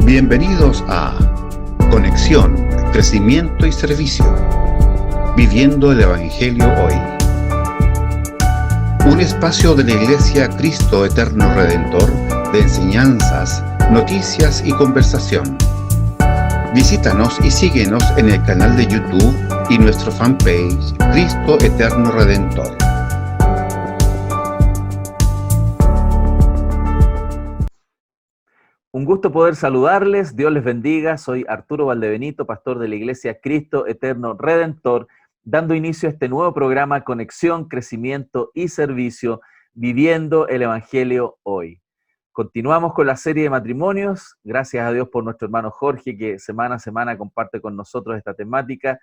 Bienvenidos a Conexión, Crecimiento y Servicio, Viviendo el Evangelio Hoy. Un espacio de la Iglesia Cristo Eterno Redentor de enseñanzas, noticias y conversación. Visítanos y síguenos en el canal de YouTube y nuestro fanpage Cristo Eterno Redentor. Un gusto poder saludarles, Dios les bendiga, soy Arturo Valdebenito, pastor de la Iglesia Cristo Eterno Redentor, dando inicio a este nuevo programa Conexión, Crecimiento y Servicio, Viviendo el Evangelio Hoy. Continuamos con la serie de matrimonios, gracias a Dios por nuestro hermano Jorge que semana a semana comparte con nosotros esta temática,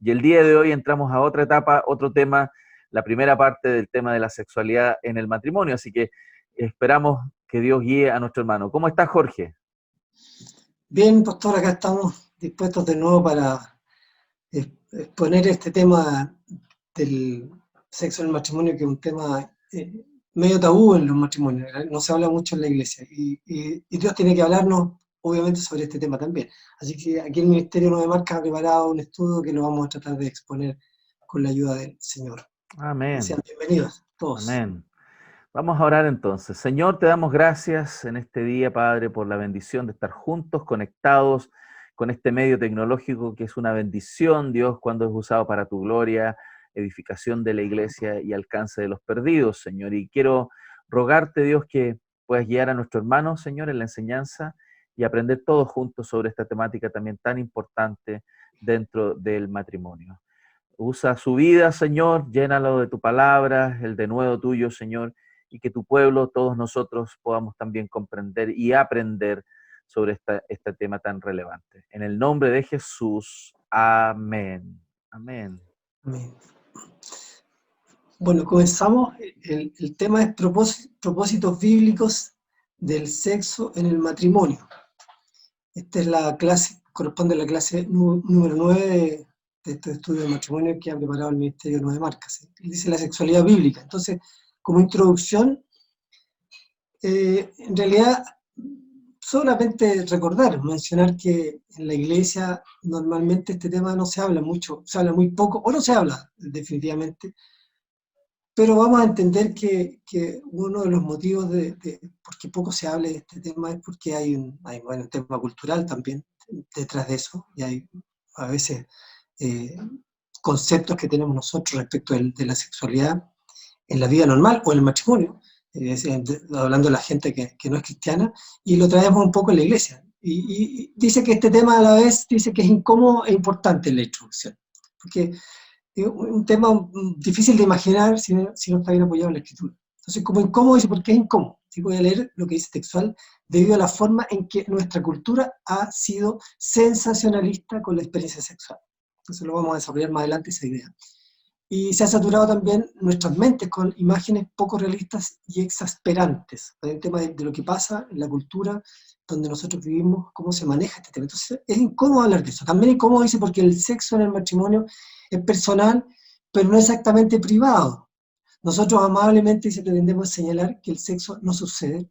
y el día de hoy entramos a otra etapa, otro tema, la primera parte del tema de la sexualidad en el matrimonio, así que esperamos que Dios guíe a nuestro hermano. ¿Cómo estás, Jorge? Bien, pastor, acá estamos dispuestos de nuevo para exponer este tema del sexo en el matrimonio, que es un tema medio tabú en los matrimonios, no se habla mucho en la iglesia, y Dios tiene que hablarnos, obviamente, sobre este tema también. Así que aquí el Ministerio 9 Marcas ha preparado un estudio que lo vamos a tratar de exponer con la ayuda del Señor. Amén. Sean bienvenidos todos. Amén. Vamos a orar entonces. Señor, te damos gracias en este día, Padre, por la bendición de estar juntos, conectados con este medio tecnológico que es una bendición, Dios, cuando es usado para tu gloria, edificación de la iglesia y alcance de los perdidos, Señor. Y quiero rogarte, Dios, que puedas guiar a nuestro hermano, Señor, en la enseñanza y aprender todos juntos sobre esta temática también tan importante dentro del matrimonio. Usa su vida, Señor, llénalo de tu palabra, el denuedo tuyo, Señor, y que tu pueblo, todos nosotros, podamos también comprender y aprender sobre este tema tan relevante. En el nombre de Jesús, amén. Amén. Amén. Bueno, comenzamos. El tema es propósitos bíblicos del sexo en el matrimonio. Esta es la clase, corresponde a la clase número 9 de este estudio de matrimonio que ha preparado el Ministerio 9 Marcas. Dice la sexualidad bíblica. Entonces, como introducción, en realidad, solamente mencionar que en la iglesia normalmente este tema no se habla mucho, se habla muy poco, o no se habla definitivamente, pero vamos a entender que uno de los motivos por qué poco se habla de este tema es porque hay un tema cultural también detrás de eso, y hay a veces conceptos que tenemos nosotros respecto de la sexualidad en la vida normal o en el matrimonio, hablando de la gente que no es cristiana, y lo traemos un poco en la iglesia. Y dice que este tema a la vez dice que es incómodo e importante en la introducción, porque es un tema difícil de imaginar si no está bien apoyado en la escritura. Entonces, como incómodo, dice, ¿por qué es incómodo? Sí, voy a leer lo que dice textual, debido a la forma en que nuestra cultura ha sido sensacionalista con la experiencia sexual. Entonces lo vamos a desarrollar más adelante esa idea. Y se ha saturado también nuestras mentes con imágenes poco realistas y exasperantes. Hay un tema de lo que pasa en la cultura donde nosotros vivimos, cómo se maneja este tema. Entonces es incómodo hablar de eso. También incómodo, dice, porque el sexo en el matrimonio es personal, pero no exactamente privado. Nosotros amablemente, dice, pretendemos señalar que el sexo no sucede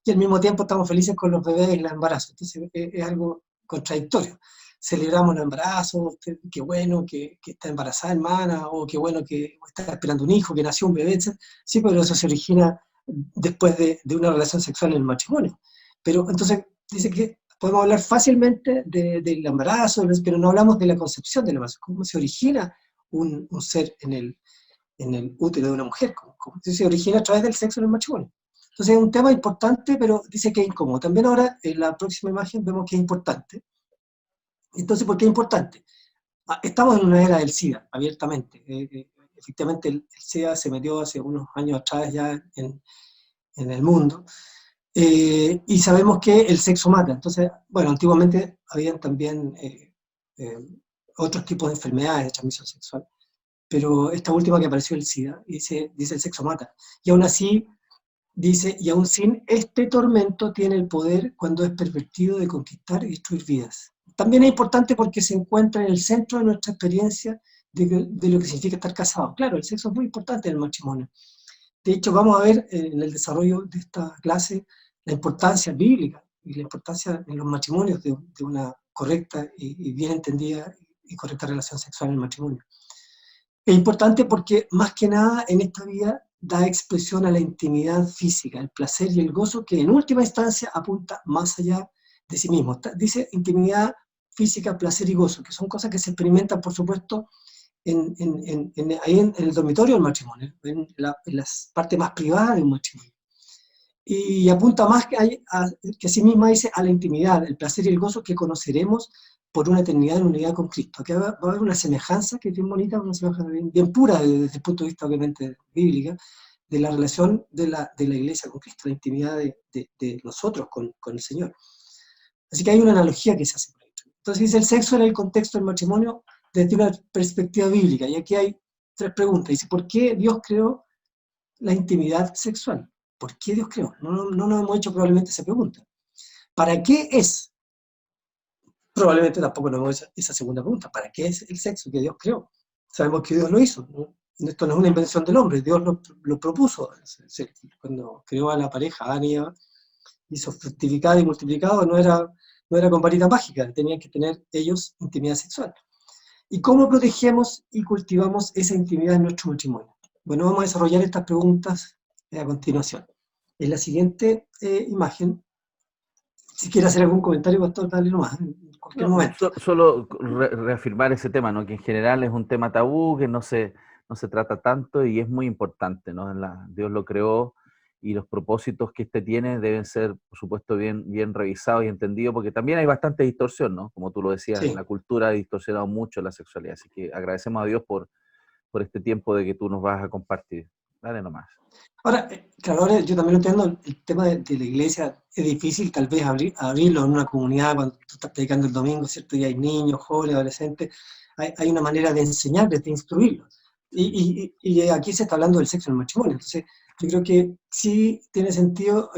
y al mismo tiempo estamos felices con los bebés y el embarazo. Entonces es algo contradictorio. Celebramos el embarazo, qué bueno que está embarazada hermana, o qué bueno que está esperando un hijo, que nació un bebé, etc. Sí, pero eso se origina después de una relación sexual en el matrimonio. Pero entonces dice que podemos hablar fácilmente del embarazo, pero no hablamos de la concepción del embarazo, cómo se origina un ser en el útero de una mujer, cómo se origina a través del sexo en el matrimonio. Entonces es un tema importante, pero dice que es incómodo. También ahora, en la próxima imagen, vemos que es importante. Entonces, ¿por qué es importante? Estamos en una era del SIDA, abiertamente. Efectivamente, el SIDA se metió hace unos años atrás ya en el mundo, y sabemos que el sexo mata. Entonces, bueno, antiguamente habían también otros tipos de enfermedades de transmisión sexual, pero esta última que apareció, el SIDA, dice el sexo mata. Y aún así, dice, y aún sin este tormento tiene el poder cuando es pervertido de conquistar y destruir vidas. También es importante porque se encuentra en el centro de nuestra experiencia de lo que significa estar casado. Claro, el sexo es muy importante en el matrimonio. De hecho, vamos a ver en el desarrollo de esta clase la importancia bíblica y la importancia en los matrimonios de una correcta y bien entendida y correcta relación sexual en el matrimonio. Es importante porque, más que nada, en esta vida da expresión a la intimidad física, el placer y el gozo, que en última instancia apunta más allá de sí mismo. Dice intimidad física, placer y gozo, que son cosas que se experimentan, por supuesto, ahí en el dormitorio del matrimonio, en las partes más privadas del matrimonio. Y apunta más que a sí misma dice a la intimidad, el placer y el gozo que conoceremos por una eternidad en unidad con Cristo. Aquí va a haber una semejanza que es bien bonita, una semejanza bien pura desde el punto de vista obviamente bíblica, de la relación de la iglesia con Cristo, la intimidad de nosotros con el Señor. Así que hay una analogía que se hace por ahí. Entonces dice el sexo en el contexto del matrimonio desde una perspectiva bíblica. Y aquí hay 3 preguntas. Dice, ¿por qué Dios creó la intimidad sexual? ¿Por qué Dios creó? No nos hemos hecho probablemente esa pregunta. ¿Para qué es? Probablemente tampoco nos hemos hecho esa segunda pregunta. ¿Para qué es el sexo que Dios creó? Sabemos que Dios lo hizo, ¿no? Esto no es una invención del hombre, Dios lo propuso. Cuando creó a la pareja, Adán y Eva, hizo fructificado y multiplicado, no era con varita mágica, tenían que tener ellos intimidad sexual. ¿Y cómo protegemos y cultivamos esa intimidad en nuestro matrimonio? Bueno, vamos a desarrollar estas preguntas a continuación. En la siguiente imagen, si quiere hacer algún comentario, pastor, dale nomás, en cualquier momento. Solo reafirmar ese tema, ¿no? Que en general es un tema tabú, que no se trata tanto y es muy importante, ¿no? Dios lo creó y los propósitos que tiene deben ser, por supuesto, bien revisados y entendidos, porque también hay bastante distorsión, ¿no? Como tú lo decías, Sí. la cultura ha distorsionado mucho la sexualidad, así que agradecemos a Dios por este tiempo de que tú nos vas a compartir. Dale nomás. Ahora, claro, ahora yo también lo entiendo, el tema de la iglesia es difícil tal vez abrirlo en una comunidad cuando tú estás predicando el domingo, ¿cierto? Y hay niños, jóvenes, adolescentes, hay una manera de enseñarles, de instruirlos. Y aquí se está hablando del sexo en el matrimonio, entonces yo creo que sí tiene sentido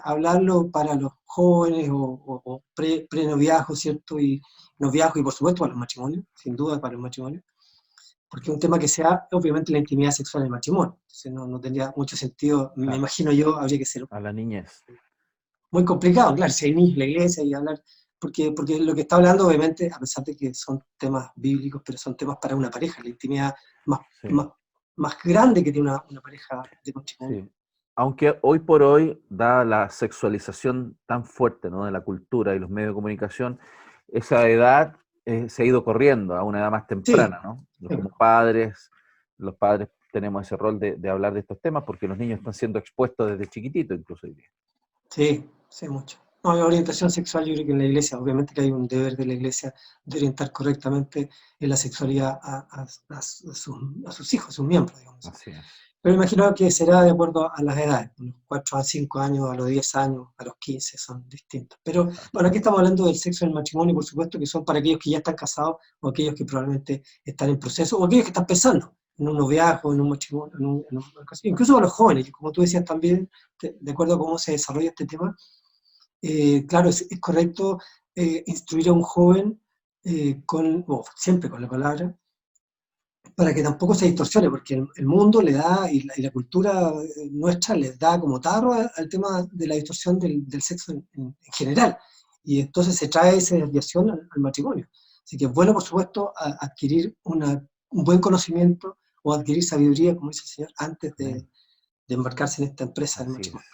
hablarlo para los jóvenes o pre-noviazgo, ¿cierto? Y noviazgo y por supuesto para los matrimonios, sin duda para los matrimonios. Porque es un tema que sea, obviamente, la intimidad sexual en el matrimonio. Entonces no tendría mucho sentido, me imagino yo, habría que ser A la niñez. muy complicado, claro, si hay niños en la iglesia y hablar, porque lo que está hablando, obviamente, a pesar de que son temas bíblicos, pero son temas para una pareja, la intimidad más grande que tiene una pareja de matrimonio. Sí. Aunque hoy por hoy, dada la sexualización tan fuerte, ¿no? De la cultura y los medios de comunicación, esa edad se ha ido corriendo a una edad más temprana, ¿no? Como padres, los padres tenemos ese rol de hablar de estos temas porque los niños están siendo expuestos desde chiquitito, incluso hoy día. Sí, mucho. No, la orientación sexual, yo creo que en la iglesia, obviamente que hay un deber de la iglesia de orientar correctamente en la sexualidad a sus hijos, a sus miembros, digamos. Así es. Pero imagino que será de acuerdo a las edades, a los 4 a 5 años, a los 10 años, a los 15, son distintos. Pero bueno, aquí estamos hablando del sexo en el matrimonio, por supuesto, que son para aquellos que ya están casados, o aquellos que probablemente están en proceso, o aquellos que están pensando en un noviazgo, en un matrimonio, incluso a los jóvenes, como tú decías también, de acuerdo a cómo se desarrolla este tema, claro, es correcto instruir a un joven siempre con la palabra, para que tampoco se distorsione, porque el mundo le da, y la cultura nuestra les da como tarro al tema de la distorsión del sexo en general, y entonces se trae esa desviación al matrimonio. Así que es bueno, por supuesto, adquirir un buen conocimiento o adquirir sabiduría, como dice el Señor, antes de embarcarse en esta empresa del matrimonio.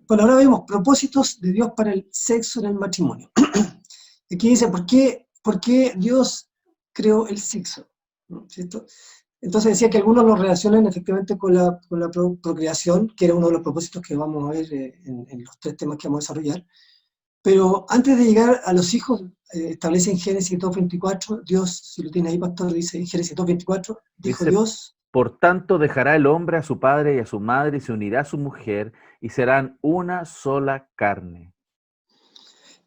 Bueno, ahora vemos propósitos de Dios para el sexo en el matrimonio. Aquí dice, ¿por qué Dios creó el sexo? ¿Cierto? Entonces decía que algunos lo relacionan efectivamente con la procreación, que era uno de los propósitos que vamos a ver en los 3 temas que vamos a desarrollar. Pero antes de llegar a los hijos, establece en Génesis 2.24, Dios, si lo tiene ahí, pastor, dice en Génesis 2.24, dijo Dios: por tanto dejará el hombre a su padre y a su madre y se unirá a su mujer y serán una sola carne.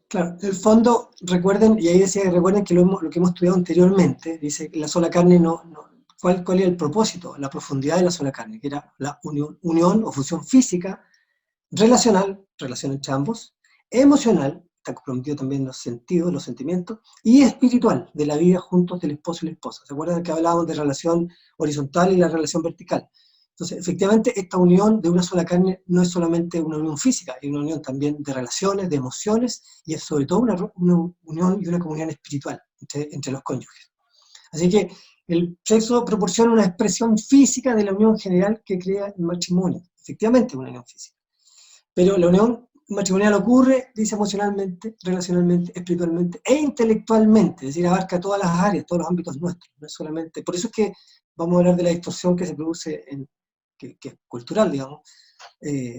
Claro, en el fondo, recuerden, y ahí decía, recuerden que lo que hemos estudiado anteriormente, dice que la sola carne ¿cuál era el propósito? La profundidad de la sola carne, que era la unión o fusión física, relacional, relación entre ambos, emocional, está comprometido también los sentidos, los sentimientos, y espiritual, de la vida juntos del esposo y la esposa. ¿Se acuerdan que hablábamos de relación horizontal y la relación vertical? Entonces, efectivamente, esta unión de una sola carne no es solamente una unión física, es una unión también de relaciones, de emociones, y es sobre todo una unión y una comunión espiritual entre los cónyuges. Así que el sexo proporciona una expresión física de la unión general que crea el matrimonio. Efectivamente, es una unión física. Pero la unión matrimonial ocurre, dice, emocionalmente, relacionalmente, espiritualmente e intelectualmente, es decir, abarca todas las áreas, todos los ámbitos nuestros, no es solamente. Por eso es que vamos a hablar de la distorsión que se produce, que es cultural, digamos.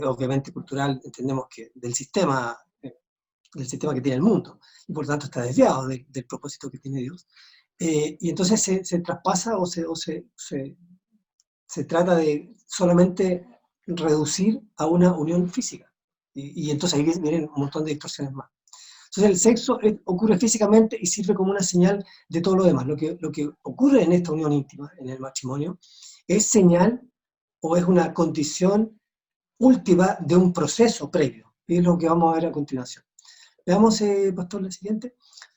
Obviamente cultural, entendemos que del sistema que tiene el mundo, y por tanto está desviado del propósito que tiene Dios. Y entonces se traspasa o se trata de solamente reducir a una unión física. Y entonces ahí vienen un montón de distorsiones más. Entonces el sexo ocurre físicamente y sirve como una señal de todo lo demás. Lo que ocurre en esta unión íntima, en el matrimonio, es señal o es una condición última de un proceso previo. Y es lo que vamos a ver a continuación. Veamos, pastor, la siguiente.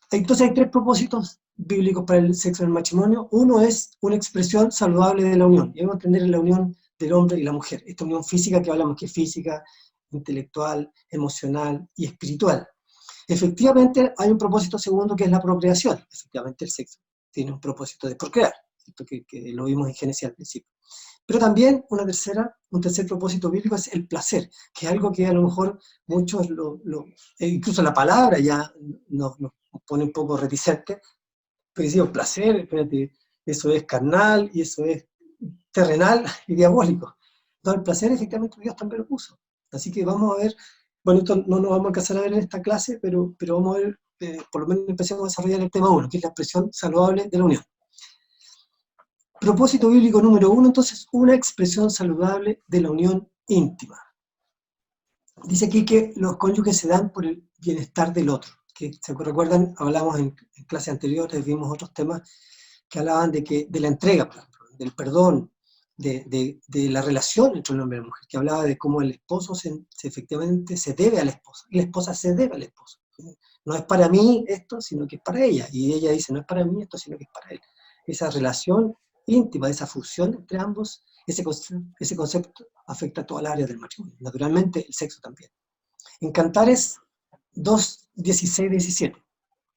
Entonces hay tres propósitos bíblicos para el sexo en el matrimonio. Uno es una expresión saludable de la unión. Y vamos a entender la unión del hombre y la mujer. Esta unión física que hablamos, que es física, intelectual, emocional y espiritual. Efectivamente hay un propósito segundo que es la procreación. Efectivamente el sexo tiene un propósito de procrear, que lo vimos en Génesis al principio. Pero también un tercer propósito bíblico es el placer, que es algo que a lo mejor muchos, incluso la palabra ya nos pone un poco reticente, pero decimos placer, espérate, eso es carnal y eso es terrenal y diabólico. No, el placer efectivamente Dios también lo puso. Así que vamos a ver, bueno, esto no nos vamos a alcanzar a ver en esta clase, pero vamos a ver, por lo menos empecemos a desarrollar el tema 1, que es la expresión saludable de la unión. Propósito bíblico número 1, entonces, una expresión saludable de la unión íntima. Dice aquí que los cónyuges se dan por el bienestar del otro. Que, ¿se recuerdan? Hablamos en clases anteriores, vimos otros temas que hablaban de la entrega, por ejemplo, del perdón, de la relación entre el hombre y la mujer, que hablaba de cómo el esposo efectivamente se debe a la esposa, y la esposa se debe al esposo. No es para mí esto, sino que es para ella. Y ella dice, no es para mí esto, sino que es para él. Esa relación íntima, esa fusión entre ambos, ese concepto afecta a toda la área del matrimonio. Naturalmente, el sexo también. En Cantares 2, 16, 17.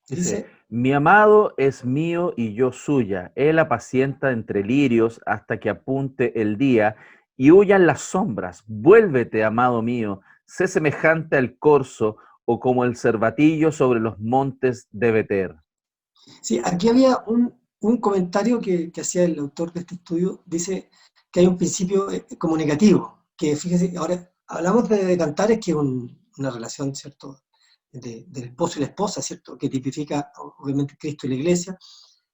Dice, mi amado es mío y yo suya. Él apacienta entre lirios hasta que apunte el día y huyan las sombras. Vuélvete, amado mío, sé semejante al corzo o como el cervatillo sobre los montes de Beter. Sí, aquí había un comentario que hacía el autor de este estudio, dice que hay un principio comunicativo, que fíjese, ahora hablamos de Cantares, que es una relación, ¿cierto?, del esposo y la esposa, ¿cierto?, que tipifica obviamente Cristo y la Iglesia,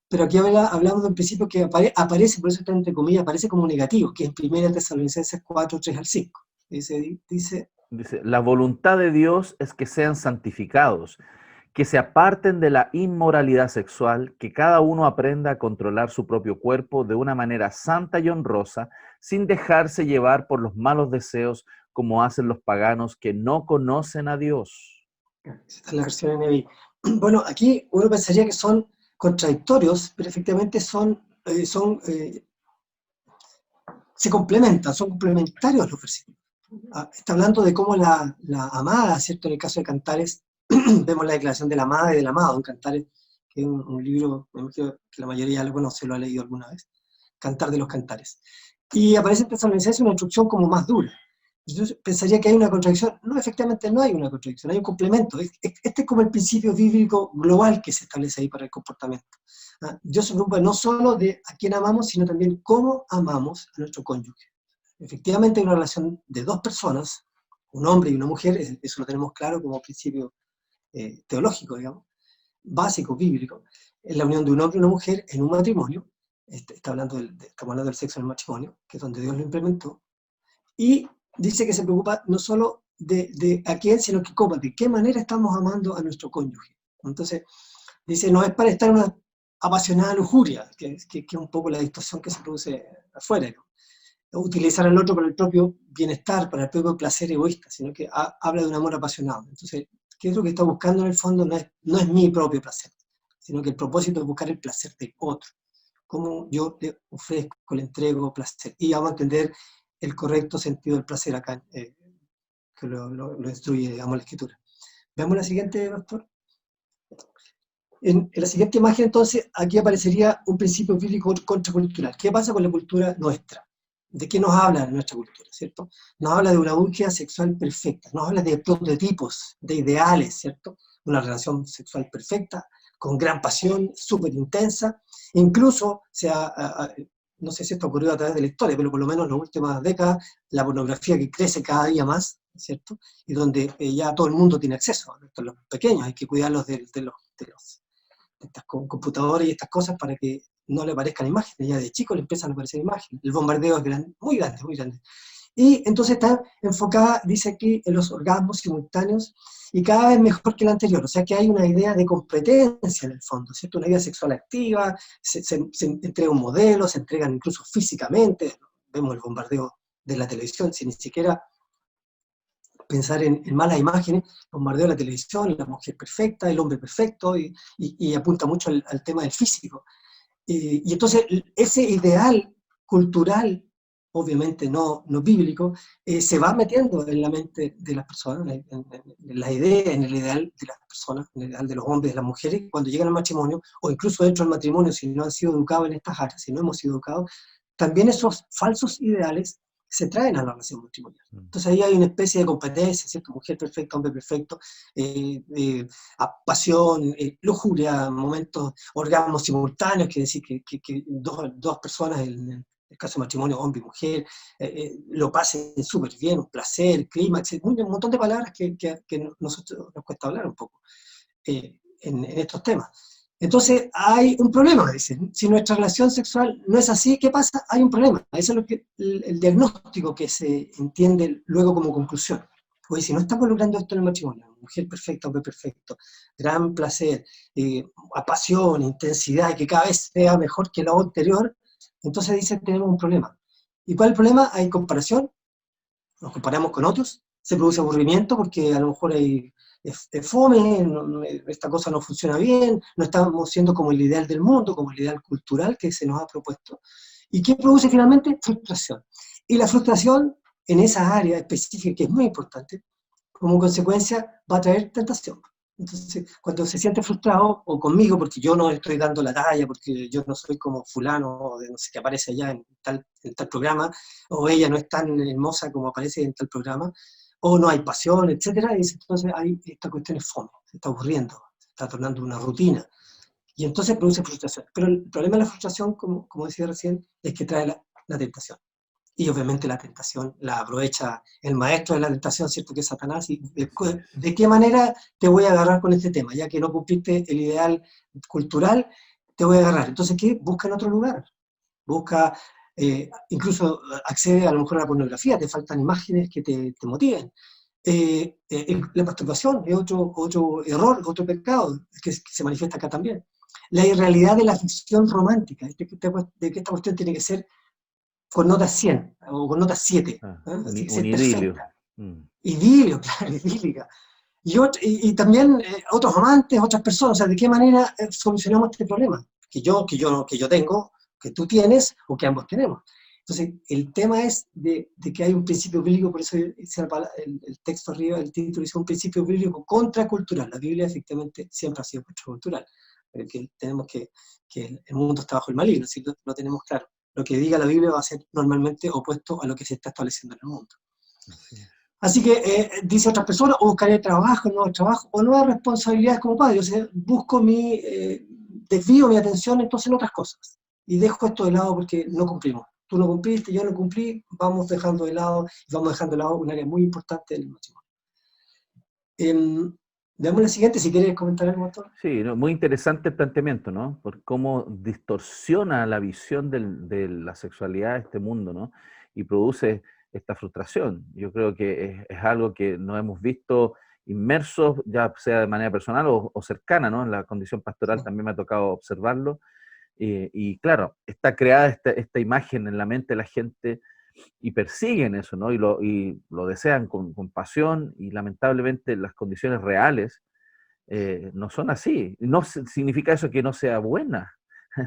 pero aquí hablamos de un principio que aparece, por eso está entre comillas, aparece como negativo, que es en 1 Tesalonicenses 4, 3 al 5. Dice, la voluntad de Dios es que sean santificados, que se aparten de la inmoralidad sexual, que cada uno aprenda a controlar su propio cuerpo de una manera santa y honrosa, sin dejarse llevar por los malos deseos como hacen los paganos que no conocen a Dios. Esta es la versión NBI. Bueno, aquí uno pensaría que son contradictorios, pero efectivamente se complementan, son complementarios los versículos. Está hablando de cómo la amada, ¿cierto? En el caso de Cantares, vemos la declaración de la amada y del amado en Cantares, que es un libro, me imagino que la mayoría lo conoce, lo ha leído alguna vez, Cantar de los Cantares. Y aparece en Tesalonicenses una instrucción como más dura. Yo pensaría que hay una contradicción. No, efectivamente no hay una contradicción, hay un complemento. Este es como el principio bíblico global que se establece ahí para el comportamiento. Dios se preocupa no solo de a quién amamos, sino también cómo amamos a nuestro cónyuge. Efectivamente hay una relación de dos personas, un hombre y una mujer, eso lo tenemos claro como principio teológico, digamos, básico, bíblico, en la unión de un hombre y una mujer en un matrimonio. Estamos hablando del sexo en el matrimonio, que es donde Dios lo implementó, y dice que se preocupa no solo de a quién, sino que cómo, de qué manera estamos amando a nuestro cónyuge. Entonces, dice, no es para estar en una apasionada lujuria, que es un poco la distorsión que se produce afuera, ¿no? Utilizar al otro para el propio bienestar, para el propio placer egoísta, sino que habla de un amor apasionado. Entonces, ¿qué es lo que está buscando en el fondo? No es mi propio placer, sino que el propósito es buscar el placer del otro. Cómo yo le ofrezco, le entrego placer. Y vamos a entender el correcto sentido del placer acá, que lo instruye, digamos, la escritura. Veamos la siguiente, pastor. En la siguiente imagen, entonces, aquí aparecería un principio bíblico contracultural. ¿Qué pasa con la cultura nuestra? ¿De qué nos habla nuestra cultura, cierto? Nos habla de una búsqueda sexual perfecta, nos habla de prototipos, de ideales, ¿cierto? Una relación sexual perfecta, con gran pasión, súper intensa. Incluso, no sé si esto ocurrió a través de la historia, pero por lo menos en las últimas décadas, la pornografía que crece cada día más, ¿cierto? Y donde ya todo el mundo tiene acceso, los pequeños, hay que cuidarlos de estas computadoras y estas cosas para que no le aparezcan imágenes. Ya de chicos le empiezan a aparecer imágenes. El bombardeo es grande, muy grande, muy grande. Y entonces está enfocada, dice aquí, en los orgasmos simultáneos y cada vez mejor que la anterior. O sea que hay una idea de competencia en el fondo, ¿cierto? Una vida sexual activa, se entrega un modelo, se entregan incluso físicamente. Vemos el bombardeo de la televisión, sin ni siquiera pensar en malas imágenes, bombardeo de la televisión, la mujer perfecta, el hombre perfecto, y apunta mucho al tema del físico. Y entonces ese ideal cultural, obviamente no bíblico, se va metiendo en la mente de las personas, en la idea, en el ideal de las personas, en el ideal de los hombres, de las mujeres, cuando llegan al matrimonio, o incluso dentro del matrimonio, si no han sido educados en estas áreas, si no hemos sido educados, también esos falsos ideales se traen a la relación matrimonial. Entonces ahí hay una especie de competencia, ¿cierto? Mujer perfecta, hombre perfecto, pasión, lujuria, momentos, orgasmos simultáneos, que decir que dos personas, en el caso de matrimonio, hombre y mujer, lo pasen súper bien, un placer, clímax, un montón de palabras que nosotros nos cuesta hablar un poco en estos temas. Entonces hay un problema, dicen. Si nuestra relación sexual no es así, ¿qué pasa? Hay un problema. Eso es lo que, el diagnóstico que se entiende luego como conclusión. Oye, si no estamos logrando esto en el matrimonio, mujer perfecta, hombre perfecto, gran placer, pasión, intensidad, que cada vez sea mejor que lo anterior, entonces dicen tenemos un problema. ¿Y cuál es el problema? Hay comparación, nos comparamos con otros, se produce aburrimiento porque a lo mejor es fome, esta cosa no funciona bien, no estamos siendo como el ideal del mundo, como el ideal cultural que se nos ha propuesto. ¿Y qué produce finalmente? Frustración. Y la frustración en esa área específica, que es muy importante, como consecuencia va a traer tentación. Entonces, cuando se siente frustrado, o conmigo, porque yo no estoy dando la talla, porque yo no soy como fulano, o de no sé qué aparece allá en tal programa, o ella no es tan hermosa como aparece en tal programa, o no hay pasión, etcétera, y entonces hay esta cuestión es fome, se está aburriendo, se está tornando una rutina, y entonces produce frustración. Pero el problema de la frustración, como decía recién, es que trae la tentación. Y obviamente la tentación la aprovecha el maestro de la tentación, ¿cierto? Que es Satanás. Y ¿de qué manera te voy a agarrar con este tema? Ya que no cumpliste el ideal cultural, te voy a agarrar. Entonces, ¿qué? Busca en otro lugar. Busca, incluso accede a lo mejor a la pornografía, te faltan imágenes que te motiven. La masturbación es otro error, otro pecado que se manifiesta acá también. La irrealidad de la ficción romántica, de que esta cuestión tiene que ser con nota 100 o con nota 7. Así que Un es idilio. perfecta. Idilio, claro, idílica. Y también otros amantes, otras personas. O sea, ¿de qué manera solucionamos este problema? Que yo tengo, que tú tienes o que ambos tenemos. Entonces, el tema es de que hay un principio bíblico, por eso dice el texto arriba, el título dice un principio bíblico contracultural. La Biblia efectivamente siempre ha sido contracultural. Que tenemos que el mundo está bajo el maligno, si lo tenemos claro. Lo que diga la Biblia va a ser normalmente opuesto a lo que se está estableciendo en el mundo. Así que dice otras personas, o buscaré trabajo, nuevos trabajos, o nuevas responsabilidades como padre. O sea, busco desvío mi atención entonces en otras cosas. Y dejo esto de lado porque no cumplimos. Tú no cumpliste, yo no cumplí, vamos dejando de lado un área muy importante del matrimonio. Veamos la siguiente, si quieres comentar algo, doctor. Sí, no, muy interesante el planteamiento, ¿no? Por cómo distorsiona la visión de la sexualidad de este mundo, ¿no? Y produce esta frustración. Yo creo que es algo que nos hemos visto inmersos, ya sea de manera personal o cercana, ¿no? En la condición pastoral también me ha tocado observarlo. Y claro, está creada esta imagen en la mente de la gente y persiguen eso, ¿no? Y lo desean con pasión, y lamentablemente las condiciones reales no son así. No significa eso que no sea buena,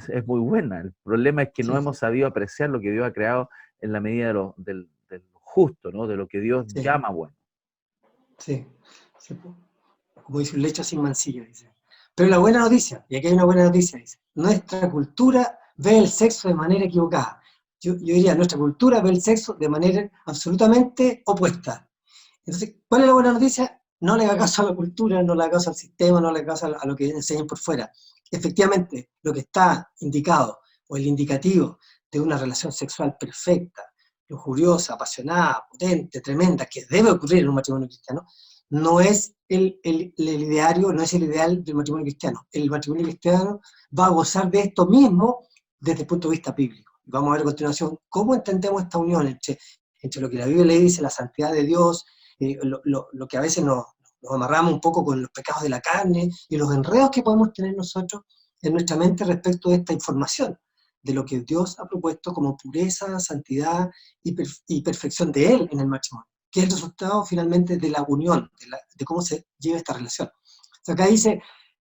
es muy buena. El problema es que no hemos sabido apreciar lo que Dios ha creado en la medida de justo, ¿no? De lo que Dios Sí, llama bueno. sí, sí, como dice un lecho sin mancilla, dice. Pero la buena noticia, y aquí hay una buena noticia, dice, nuestra cultura ve el sexo de manera equivocada. Yo diría, nuestra cultura ve el sexo de manera absolutamente opuesta. Entonces, ¿cuál es la buena noticia? No le haga caso a la cultura, no le haga caso al sistema, no le haga caso a lo que enseñan por fuera. Efectivamente, lo que está indicado, o el indicativo de una relación sexual perfecta, lujuriosa, apasionada, potente, tremenda, que debe ocurrir en un matrimonio cristiano, no es el ideario, no es el ideal del matrimonio cristiano. El matrimonio cristiano va a gozar de esto mismo desde el punto de vista bíblico. Vamos a ver a continuación cómo entendemos esta unión entre lo que la Biblia le dice, la santidad de Dios, lo que a veces nos amarramos un poco con los pecados de la carne y los enredos que podemos tener nosotros en nuestra mente respecto de esta información, de lo que Dios ha propuesto como pureza, santidad y perfección de Él en el matrimonio, que es el resultado finalmente de la unión, de cómo se lleva esta relación. O sea, acá dice,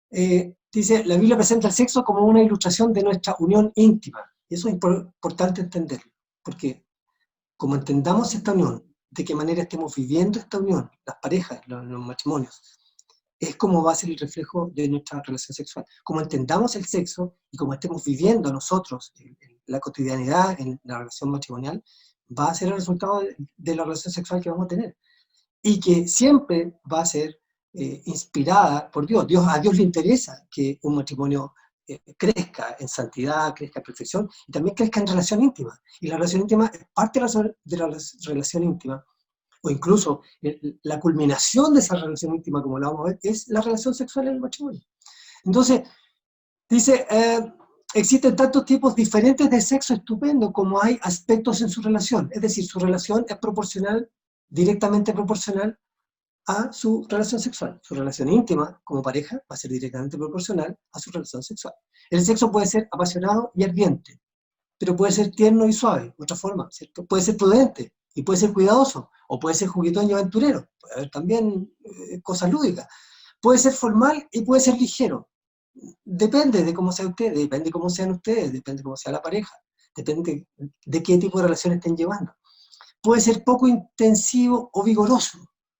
la Biblia presenta el sexo como una ilustración de nuestra unión íntima, y eso es importante entenderlo, porque como entendamos esta unión, de qué manera estemos viviendo esta unión, las parejas, los matrimonios, es como va a ser el reflejo de nuestra relación sexual. Como entendamos el sexo y como estemos viviendo nosotros en la cotidianidad, en la relación matrimonial, va a ser el resultado de la relación sexual que vamos a tener. Y que siempre va a ser inspirada por Dios. A Dios le interesa que un matrimonio crezca en santidad, crezca en perfección y también crezca en relación íntima. Y la relación íntima es parte de la relación íntima, o incluso la culminación de esa relación íntima, como la vamos a ver, es la relación sexual en el matrimonio. Entonces, dice, existen tantos tipos diferentes de sexo estupendo como hay aspectos en su relación. Es decir, su relación es proporcional, directamente proporcional a su relación sexual. Su relación íntima como pareja va a ser directamente proporcional a su relación sexual. El sexo puede ser apasionado y ardiente, pero puede ser tierno y suave, de otra forma, ¿cierto? Puede ser prudente y puede ser cuidadoso, o puede ser juguetón y aventurero, puede haber también cosas lúdicas. Puede ser formal y puede ser ligero. Depende de cómo sea usted, depende de cómo sean ustedes, depende de cómo sea la pareja, depende de qué tipo de relación estén llevando. Puede ser poco intensivo o vigoroso,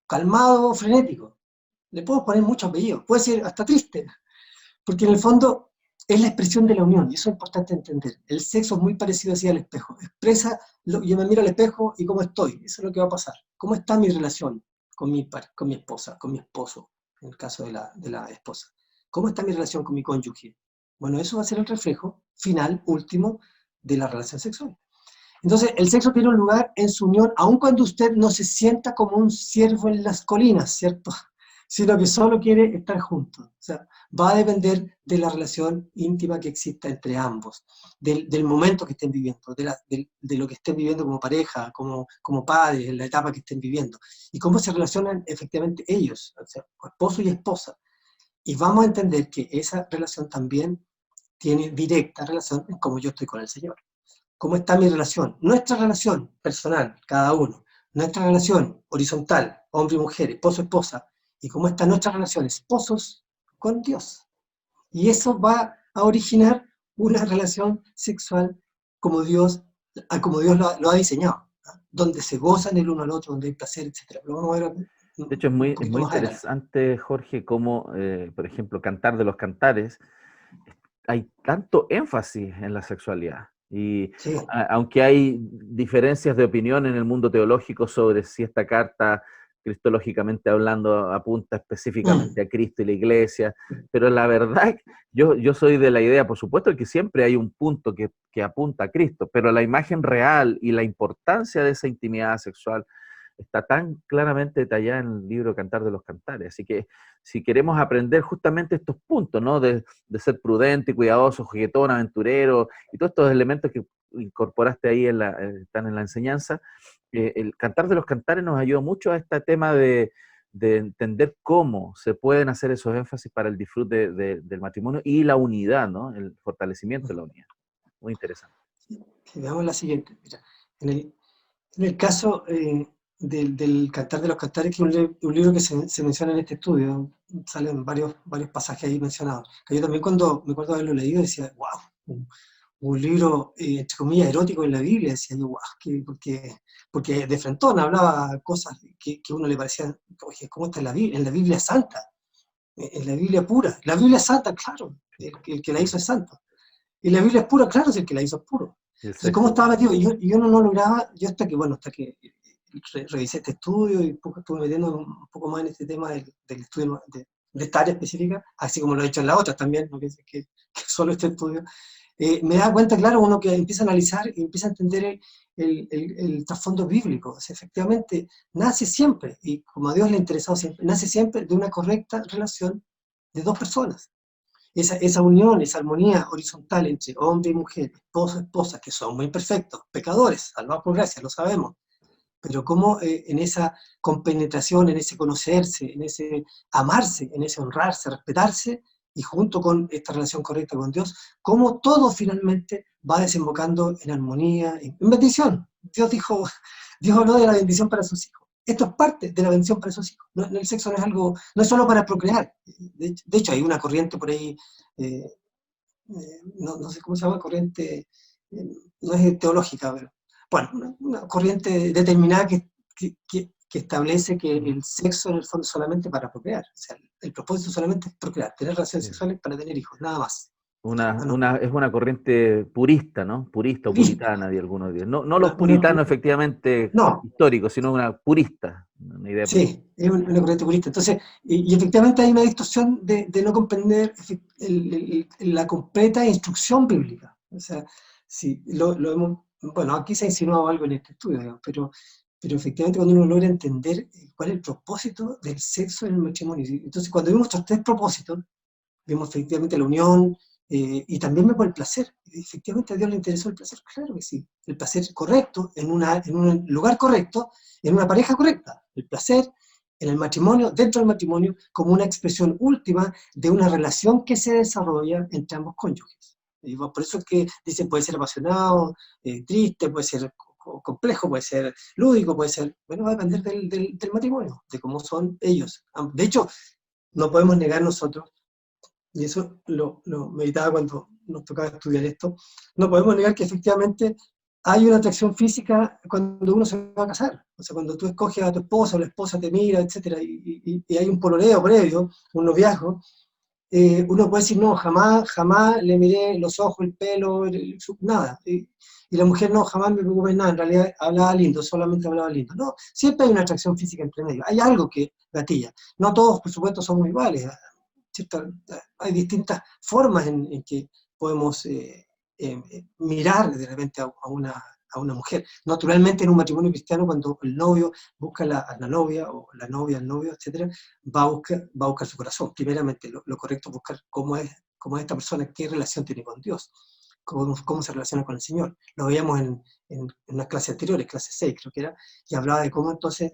calmado o frenético. Le puedo poner muchos apellidos. Puede ser hasta triste, porque en el fondo es la expresión de la unión, y eso es importante entender. El sexo es muy parecido así al espejo. Expresa, yo me miro al espejo y cómo estoy, eso es lo que va a pasar. ¿Cómo está mi relación con mi esposa, con mi esposo, en el caso de la esposa? ¿Cómo está mi relación con mi cónyuge? Bueno, eso va a ser el reflejo final, último, de la relación sexual. Entonces, el sexo tiene un lugar en su unión, aun cuando usted no se sienta como un ciervo en las colinas, ¿cierto? Sino que solo quiere estar juntos. O sea, va a depender de la relación íntima que exista entre ambos, del momento que estén viviendo, de lo que estén viviendo como pareja, como padres, en la etapa que estén viviendo, y cómo se relacionan efectivamente ellos, o sea, esposo y esposa. Y vamos a entender que esa relación también tiene directa relación en cómo yo estoy con el Señor. ¿Cómo está mi relación? Nuestra relación personal, cada uno. Nuestra relación horizontal, hombre y mujer, esposo, esposa. Y cómo está nuestra relación, esposos con Dios. Y eso va a originar una relación sexual como Dios lo ha diseñado, ¿no? Donde se gozan el uno al otro, donde hay placer, etc. Lo vamos a ver De hecho, un es poquito muy más adelante. interesante, Jorge, cómo, por ejemplo, Cantar de los Cantares, hay tanto énfasis en la sexualidad. Y Sí, aunque hay diferencias de opinión en el mundo teológico sobre si esta carta, cristológicamente hablando, apunta específicamente a Cristo y la iglesia, pero la verdad, yo soy de la idea, por supuesto, que siempre hay un punto que apunta a Cristo, pero la imagen real y la importancia de esa intimidad sexual está tan claramente detallada en el libro Cantar de los Cantares. Así que si queremos aprender justamente estos puntos, ¿no? De ser prudente, cuidadoso, juguetón, aventurero, y todos estos elementos que incorporaste ahí están en la enseñanza, el Cantar de los Cantares nos ayuda mucho a este tema de entender cómo se pueden hacer esos énfasis para el disfrute del matrimonio y la unidad, ¿no? El fortalecimiento de la unidad. Muy interesante. veamos la siguiente. Mira, en el caso del Cantar de los Cantares, que es un libro que se menciona en este estudio, salen varios pasajes ahí mencionados, que yo también cuando me acuerdo de haberlo leído decía, wow, un libro, entre comillas, erótico en la Biblia, decía yo, guau, porque de frentón hablaba cosas que a uno le parecían, oye, ¿cómo está en la Biblia santa? En la Biblia pura. La Biblia es santa, claro, el que la hizo es santo. Y la Biblia es pura, claro, si el que la hizo es puro. El Entonces, ¿cómo sexo. estaba metido? Y yo no lograba, yo hasta que revisé este estudio y estuve metiendo un poco más en este tema del estudio de esta área específica, así como lo he hecho en las otras también, no pienses que solo este estudio, me da cuenta, claro, uno que empieza a analizar y empieza a entender el trasfondo bíblico. O sea, efectivamente, nace siempre, y como a Dios le ha interesado siempre, nace siempre de una correcta relación de dos personas. Esa unión, esa armonía horizontal entre hombre y mujer, esposo y esposa, que son muy imperfectos, pecadores, salvados por gracia, lo sabemos, pero cómo en esa compenetración, en ese conocerse, en ese amarse, en ese honrarse, respetarse, y junto con esta relación correcta con Dios, cómo todo finalmente va desembocando en armonía, en bendición. Dios habló de la bendición para sus hijos. Esto es parte de la bendición para sus hijos. El sexo no es algo, no es solo para procrear. De hecho, hay una corriente por ahí, eh, no sé cómo se llama, corriente, no es teológica, pero bueno, una corriente determinada que establece que el sexo en el fondo es solamente para procrear. O sea, el propósito solamente es procrear, tener relaciones Sí. sexuales para tener hijos, nada más. No, Es una corriente purista, ¿no? Purista o purista, puritana de algunos días. No los una, puritanos efectivamente no, históricos, sino una purista, una idea purista. sí, es una corriente purista. Entonces, y efectivamente hay una distorsión de no comprender la completa instrucción bíblica. O sea, sí, lo hemos, bueno, aquí se ha insinuado algo en este estudio, digamos, pero efectivamente cuando uno logra entender cuál es el propósito del sexo en el matrimonio. Entonces, cuando vimos estos tres propósitos, vimos efectivamente la unión, y también vemos el placer. Efectivamente a Dios le interesó el placer, claro que sí. El placer correcto, en un lugar correcto, en una pareja correcta. El placer en el matrimonio, dentro del matrimonio, como una expresión última de una relación que se desarrolla entre ambos cónyuges. Y por eso es que dicen, puede ser apasionado, triste, puede ser complejo, puede ser lúdico, puede ser, bueno, va a depender del matrimonio, de cómo son ellos. De hecho, no podemos negar nosotros, y eso lo meditaba cuando nos tocaba estudiar esto, no podemos negar que efectivamente hay una atracción física cuando uno se va a casar. O sea, cuando tú escoges a tu esposa o la esposa te mira, etcétera, y hay un pololeo previo, un noviazgo, uno puede decir, no, jamás le miré los ojos, el pelo, nada. Y la mujer, no, jamás me preocupé en nada, en realidad hablaba lindo, solamente hablaba lindo. No, siempre hay una atracción física entre medio, hay algo que gatilla. No todos, por supuesto, somos iguales, ¿cierto? Hay distintas formas en que podemos mirar de repente a una mujer. Naturalmente en un matrimonio cristiano, cuando el novio busca a la novia, o la novia al novio, etc., va a buscar su corazón. Primeramente, lo correcto es buscar cómo es esta persona, qué relación tiene con Dios, cómo se relaciona con el Señor. Lo veíamos en unas clases anteriores, clase 6 creo que era, y hablaba de cómo entonces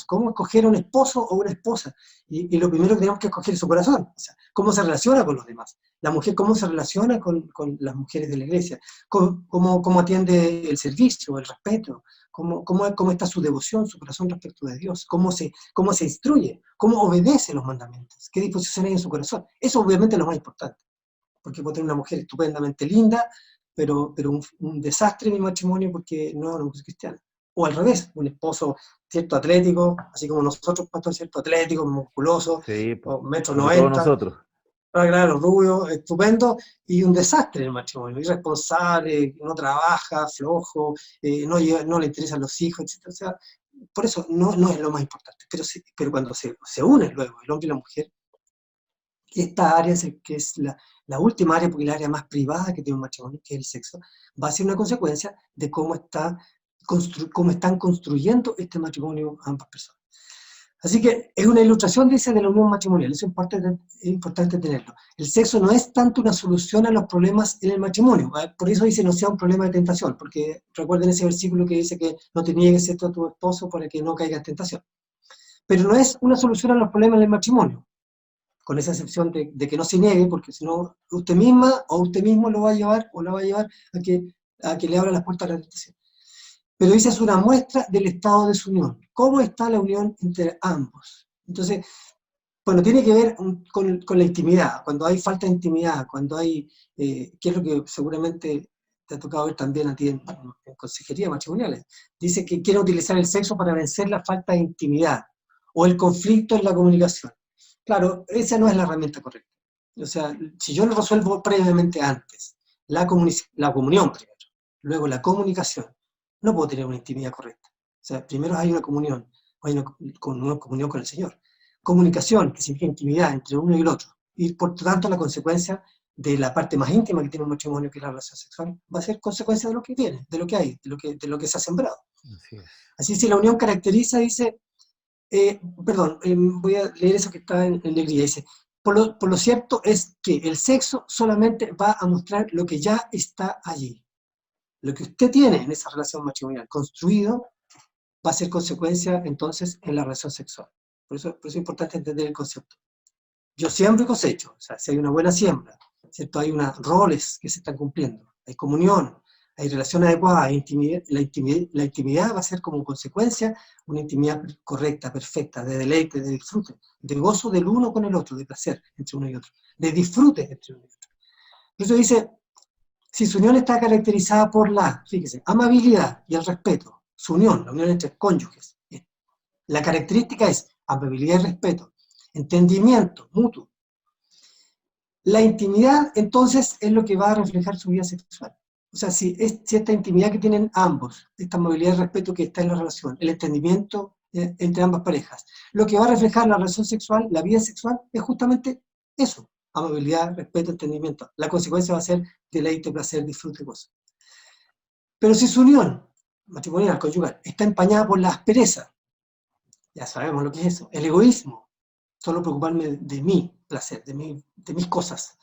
cómo escoger a un esposo o una esposa. Y lo primero que tenemos que escoger es su corazón, o sea, cómo se relaciona con los demás. La mujer, cómo se relaciona con las mujeres de la iglesia, cómo atiende el servicio, el respeto, cómo está su devoción, su corazón respecto de Dios, cómo se instruye, cómo obedece los mandamientos, qué disposición hay en su corazón. Eso obviamente es lo más importante, porque puedo tener una mujer estupendamente linda, pero un desastre en mi matrimonio porque no es una mujer cristiana. O al revés, un esposo cierto atlético, así como nosotros, pastor, cierto atlético, musculoso, Sí, o metro como todos 90, nosotros. claro, rubio, estupendo, y un desastre en el matrimonio, irresponsable, no trabaja, flojo, no le interesan los hijos, etc. O sea, por eso no es lo más importante, pero cuando se unen luego el hombre y la mujer, esta área, que es la última área, porque es la área más privada que tiene un matrimonio, que es el sexo, va a ser una consecuencia de cómo están construyendo este matrimonio ambas personas. Así que es una ilustración, dice, de la unión matrimonial. Eso es importante tenerlo. El sexo no es tanto una solución a los problemas en el matrimonio. Por eso dice no sea un problema de tentación, porque recuerden ese versículo que dice que no te niegues esto a tu esposo para que no caiga en tentación. Pero no es una solución a los problemas en el matrimonio, con esa excepción de que no se niegue, porque si no, usted misma o usted mismo lo va a llevar o la va a llevar a que le abra las puertas a la tentación. Pero esa es una muestra del estado de su unión. ¿Cómo está la unión entre ambos? Entonces, bueno, tiene que ver con la intimidad, cuando hay falta de intimidad, cuando hay, que es lo que seguramente te ha tocado ver también a ti en consejería matrimoniales, dice que quiere utilizar el sexo para vencer la falta de intimidad o el conflicto en la comunicación. Claro, esa no es la herramienta correcta. O sea, si yo lo resuelvo previamente antes, la comunión primero, luego la comunicación, no puedo tener una intimidad correcta. O sea, primero hay una comunión, hay una comunión con el Señor. Comunicación, que significa intimidad entre uno y el otro. Y por tanto la consecuencia de la parte más íntima que tiene un matrimonio, que es la relación sexual, va a ser consecuencia de lo que viene, de lo que hay, de lo que se ha sembrado. Así es. Así, si la unión caracteriza, dice, voy a leer eso que está en negrilla, dice, por lo cierto es que el sexo solamente va a mostrar lo que ya está allí. Lo que usted tiene en esa relación matrimonial construido va a ser consecuencia entonces en la relación sexual. Por eso es importante entender el concepto. Yo siembro y cosecho, o sea, si hay una buena siembra, ¿cierto? Hay roles que se están cumpliendo, hay comunión, hay relación adecuada, hay intimidad, la intimidad va a ser como consecuencia una intimidad correcta, perfecta, de deleite, de disfrute, de gozo del uno con el otro, de placer entre uno y otro, de disfrute entre uno y otro. Por eso dice, si su unión está caracterizada por fíjese, amabilidad y el respeto, su unión, la unión entre cónyuges, la característica es amabilidad y respeto, entendimiento mutuo. La intimidad, entonces, es lo que va a reflejar su vida sexual. O sea, si esta intimidad que tienen ambos, esta amabilidad y respeto que está en la relación, el entendimiento entre ambas parejas, lo que va a reflejar la relación sexual, la vida sexual, es justamente eso, amabilidad, respeto, entendimiento. La consecuencia va a ser deleite, placer, disfrute, gozo. Pero si su unión matrimonial, conyugal, está empañada por la aspereza, ya sabemos lo que es eso, el egoísmo, solo preocuparme de mi placer, de mis cosas.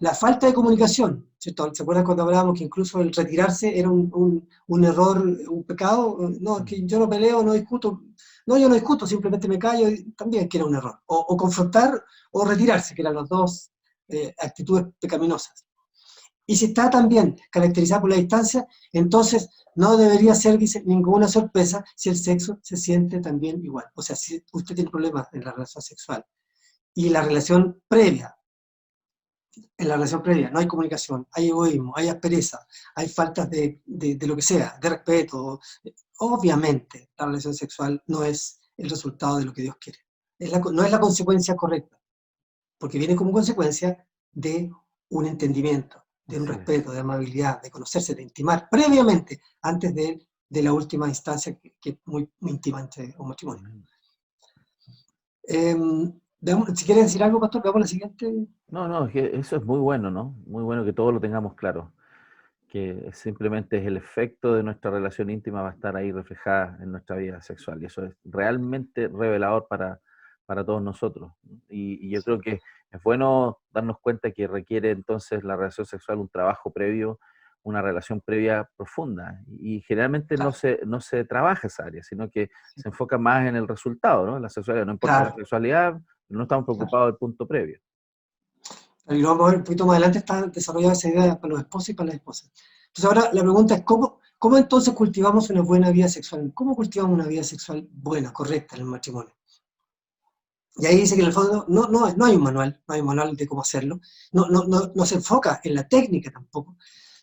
La falta de comunicación, ¿cierto? ¿Se acuerdan cuando hablábamos que incluso el retirarse era un error, un pecado? No, es que yo no peleo, no discuto. No, yo no discuto, simplemente me callo, también que era un error. O confrontar o retirarse, que eran las dos actitudes pecaminosas. Y si está también caracterizada por la distancia, entonces no debería ser, dice, ninguna sorpresa si el sexo se siente también igual. O sea, si usted tiene problemas en la relación sexual y la relación previa, en la relación previa no hay comunicación, hay egoísmo, hay aspereza, hay faltas de lo que sea, de respeto, obviamente la relación sexual no es el resultado de lo que Dios quiere. No es la consecuencia correcta, porque viene como consecuencia de un entendimiento, de un respeto, de amabilidad, de conocerse, de intimar previamente, antes de la última instancia que es muy íntima entre un matrimonio. Si quieres decir algo, pastor, veamos la siguiente. No, es que eso es muy bueno, ¿no? Muy bueno que todos lo tengamos claro, que simplemente es el efecto de nuestra relación íntima va a estar ahí reflejada en nuestra vida sexual, y eso es realmente revelador para todos nosotros. Y yo creo que es bueno darnos cuenta que requiere entonces la relación sexual un trabajo previo, una relación previa profunda, y generalmente Claro. no se trabaja esa área, sino que se enfoca más en el resultado, ¿no? La sexualidad, no importa Claro. la sexualidad, no estamos preocupados del punto previo. Y lo vamos a ver un poquito más adelante, está desarrollada esa idea para los esposos y para las esposas. Entonces ahora la pregunta es, ¿cómo entonces cultivamos una buena vida sexual? ¿Cómo cultivamos una vida sexual buena, correcta en el matrimonio? Y ahí dice que en el fondo no hay un manual de cómo hacerlo, no se enfoca en la técnica tampoco,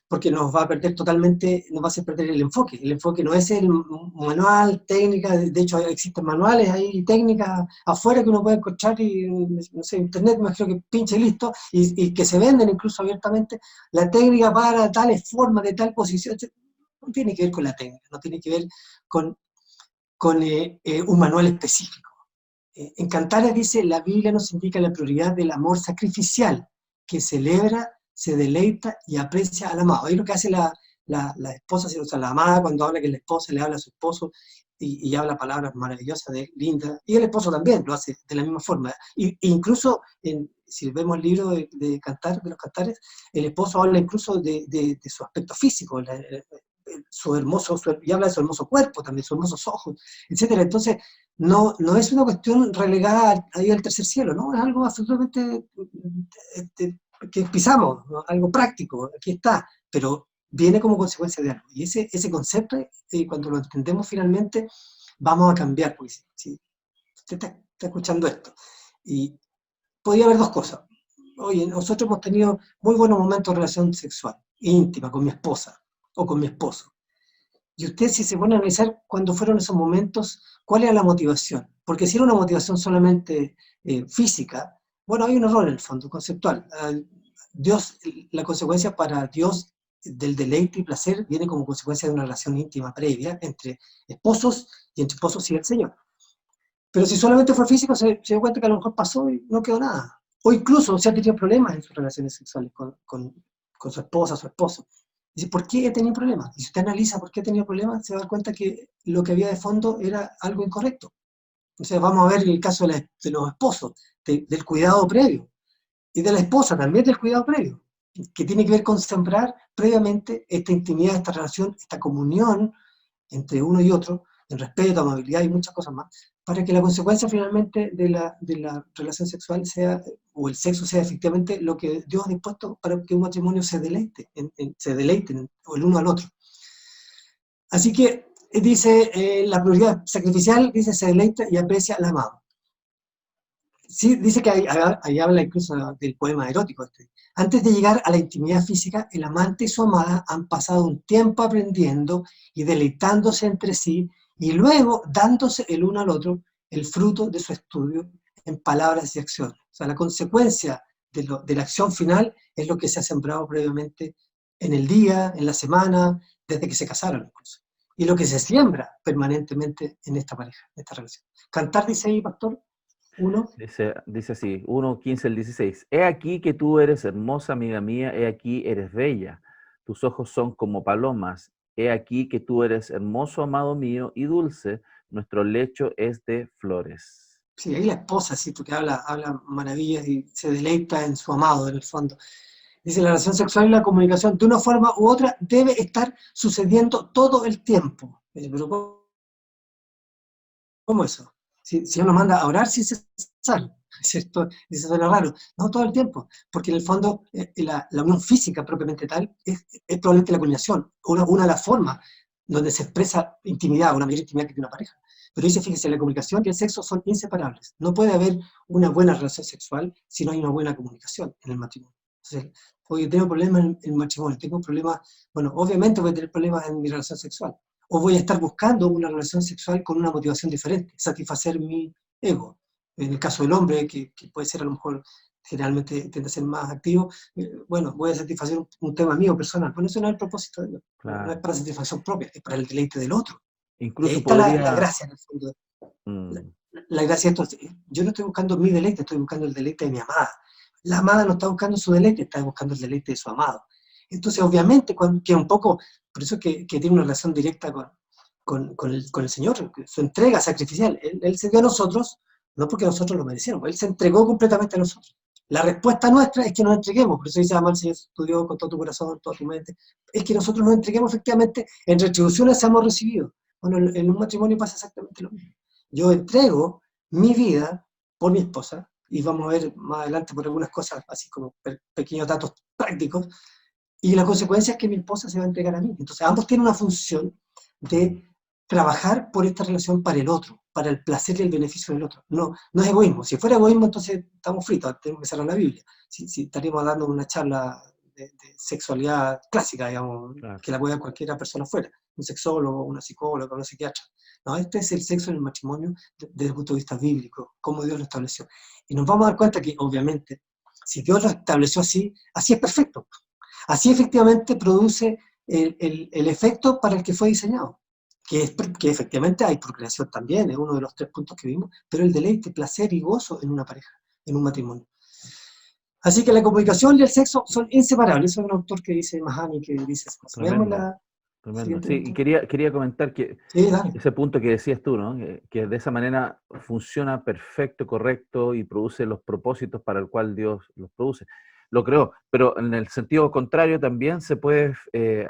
porque nos va a perder totalmente, nos va a hacer perder el enfoque. El enfoque no es el manual, técnica, de hecho existen manuales, hay técnicas afuera que uno puede encontrar y, no sé, internet, me imagino que pinche y listo, y que se venden incluso abiertamente, la técnica para tales formas, de tal posición, no tiene que ver con la técnica, no tiene que ver con un manual específico. En Cantares dice, la Biblia nos indica la prioridad del amor sacrificial, que celebra, se deleita y aprecia al amado. Ahí lo que hace la esposa, o sea, la amada, cuando habla que la esposa le habla a su esposo y habla palabras maravillosas, lindas, y el esposo también lo hace de la misma forma. Incluso, si vemos el libro de Cantar, de los Cantares, el esposo habla incluso de su aspecto físico, y habla de su hermoso cuerpo también, sus hermosos ojos, etcétera. Entonces, no es una cuestión relegada ahí al tercer cielo, ¿no? Es algo absolutamente que pisamos, ¿no? Algo práctico, aquí está, pero viene como consecuencia de algo. Y ese concepto, cuando lo entendemos finalmente, vamos a cambiar, pues, si usted está escuchando esto. Y podría haber dos cosas. Oye, nosotros hemos tenido muy buenos momentos de relación sexual, íntima, con mi esposa. o con mi esposo. Y usted, si se pone a analizar cuándo fueron esos momentos, cuál era la motivación. Porque si era una motivación solamente física, bueno, hay un error en el fondo, conceptual. Dios, la consecuencia para Dios del deleite y placer viene como consecuencia de una relación íntima previa entre esposos y entre esposos y el Señor. Pero si solamente fue físico, se dio cuenta que a lo mejor pasó y no quedó nada. O incluso se ha tenido problemas en sus relaciones sexuales con su esposa, su esposo. Dice, ¿por qué he tenido problemas? Y si usted analiza por qué he tenido problemas, se va a dar cuenta que lo que había de fondo era algo incorrecto. Entonces vamos a ver el caso de los esposos, del cuidado previo. Y de la esposa también del cuidado previo, que tiene que ver con sembrar previamente esta intimidad, esta relación, esta comunión entre uno y otro, en respeto, amabilidad y muchas cosas más, para que la consecuencia finalmente de la relación sexual sea, o el sexo sea efectivamente lo que Dios ha dispuesto para que un matrimonio se deleite, se deleiten el uno al otro. Así que dice, la prioridad sacrificial, dice, se deleita y aprecia al amado. Sí, dice que ahí habla incluso del poema erótico. Antes de llegar a la intimidad física, el amante y su amada han pasado un tiempo aprendiendo y deleitándose entre sí, y luego dándose el uno al otro el fruto de su estudio en palabras y acciones. O sea, la consecuencia de la acción final es lo que se ha sembrado previamente en el día, en la semana, desde que se casaron incluso. Y lo que se siembra permanentemente en esta pareja, en esta relación. Cantar, dice ahí, pastor, 1. Dice así, 1:15 al 16. He aquí que tú eres hermosa, amiga mía, he aquí eres bella. Tus ojos son como palomas. He aquí que tú eres hermoso, amado mío, y dulce. Nuestro lecho es de flores. Sí, ahí la esposa, sí, porque habla maravillas y se deleita en su amado, en el fondo. Dice, la relación sexual y la comunicación, de una forma u otra, debe estar sucediendo todo el tiempo. Pero ¿cómo eso? Si Dios nos manda a orar sin cesar, ¿cierto? Dice, suena raro. No, todo el tiempo, porque en el fondo la unión física propiamente tal es probablemente la culminación, una de las formas donde se expresa intimidad, una mayor intimidad que tiene una pareja. Pero dice, fíjese, la comunicación y el sexo son inseparables. No puede haber una buena relación sexual si no hay una buena comunicación en el matrimonio. Entonces, oye, tengo problemas en el matrimonio, tengo problemas, bueno, obviamente voy a tener problemas en mi relación sexual, o voy a estar buscando una relación sexual con una motivación diferente, satisfacer mi ego. En el caso del hombre, que puede ser a lo mejor, generalmente tiende a ser más activo, bueno, voy a satisfacer un tema mío personal. Bueno, eso no es el propósito de Dios, no es Claro. para satisfacción propia, es para el deleite del otro. Y ahí Incluso está la podría... gracia en el fondo. La, mm, la gracia de esto, yo no estoy buscando mi deleite, estoy buscando el deleite de mi amada. La amada no está buscando su deleite, está buscando el deleite de su amado. Entonces, obviamente, que un poco, por eso que tiene una relación directa con el Señor, su entrega sacrificial. Él se dio a nosotros, no porque nosotros lo mereciéramos, Él se entregó completamente a nosotros. La respuesta nuestra es que nos entreguemos, por eso dice, ama al Señor tu Dios con todo tu corazón, toda tu mente, es que nosotros nos entreguemos efectivamente, en retribución seamos recibidos. Bueno, en un matrimonio pasa exactamente lo mismo. Yo entrego mi vida por mi esposa, y vamos a ver más adelante por algunas cosas, así como pequeños datos prácticos, y la consecuencia es que mi esposa se va a entregar a mí. Entonces, ambos tienen una función de trabajar por esta relación para el otro, para el placer y el beneficio del otro. No, no es egoísmo. Si fuera egoísmo, entonces estamos fritos, tenemos que cerrar la Biblia. Si estaríamos dando una charla de sexualidad clásica, digamos, claro. que la pueda cualquier persona fuera, un sexólogo, una psicóloga, una psiquiatra. No, este es el sexo en el matrimonio desde el punto de vista bíblico, cómo Dios lo estableció. Y nos vamos a dar cuenta que, obviamente, si Dios lo estableció así, así es perfecto. Así efectivamente produce el efecto para el que fue diseñado, que efectivamente hay procreación también, es uno de los 3 puntos que vimos, pero el deleite, placer y gozo en una pareja, en un matrimonio. Así que la comunicación y el sexo son inseparables. Eso es un autor que dice, Mahani, que dice eso. Veamos Tremendo, la tremendo. siguiente. Sí, y quería comentar que Sí, dale. ese punto que decías tú, ¿no? Que de esa manera funciona perfecto, correcto y produce los propósitos para el cual Dios los produce. Lo creó, pero en el sentido contrario también se puede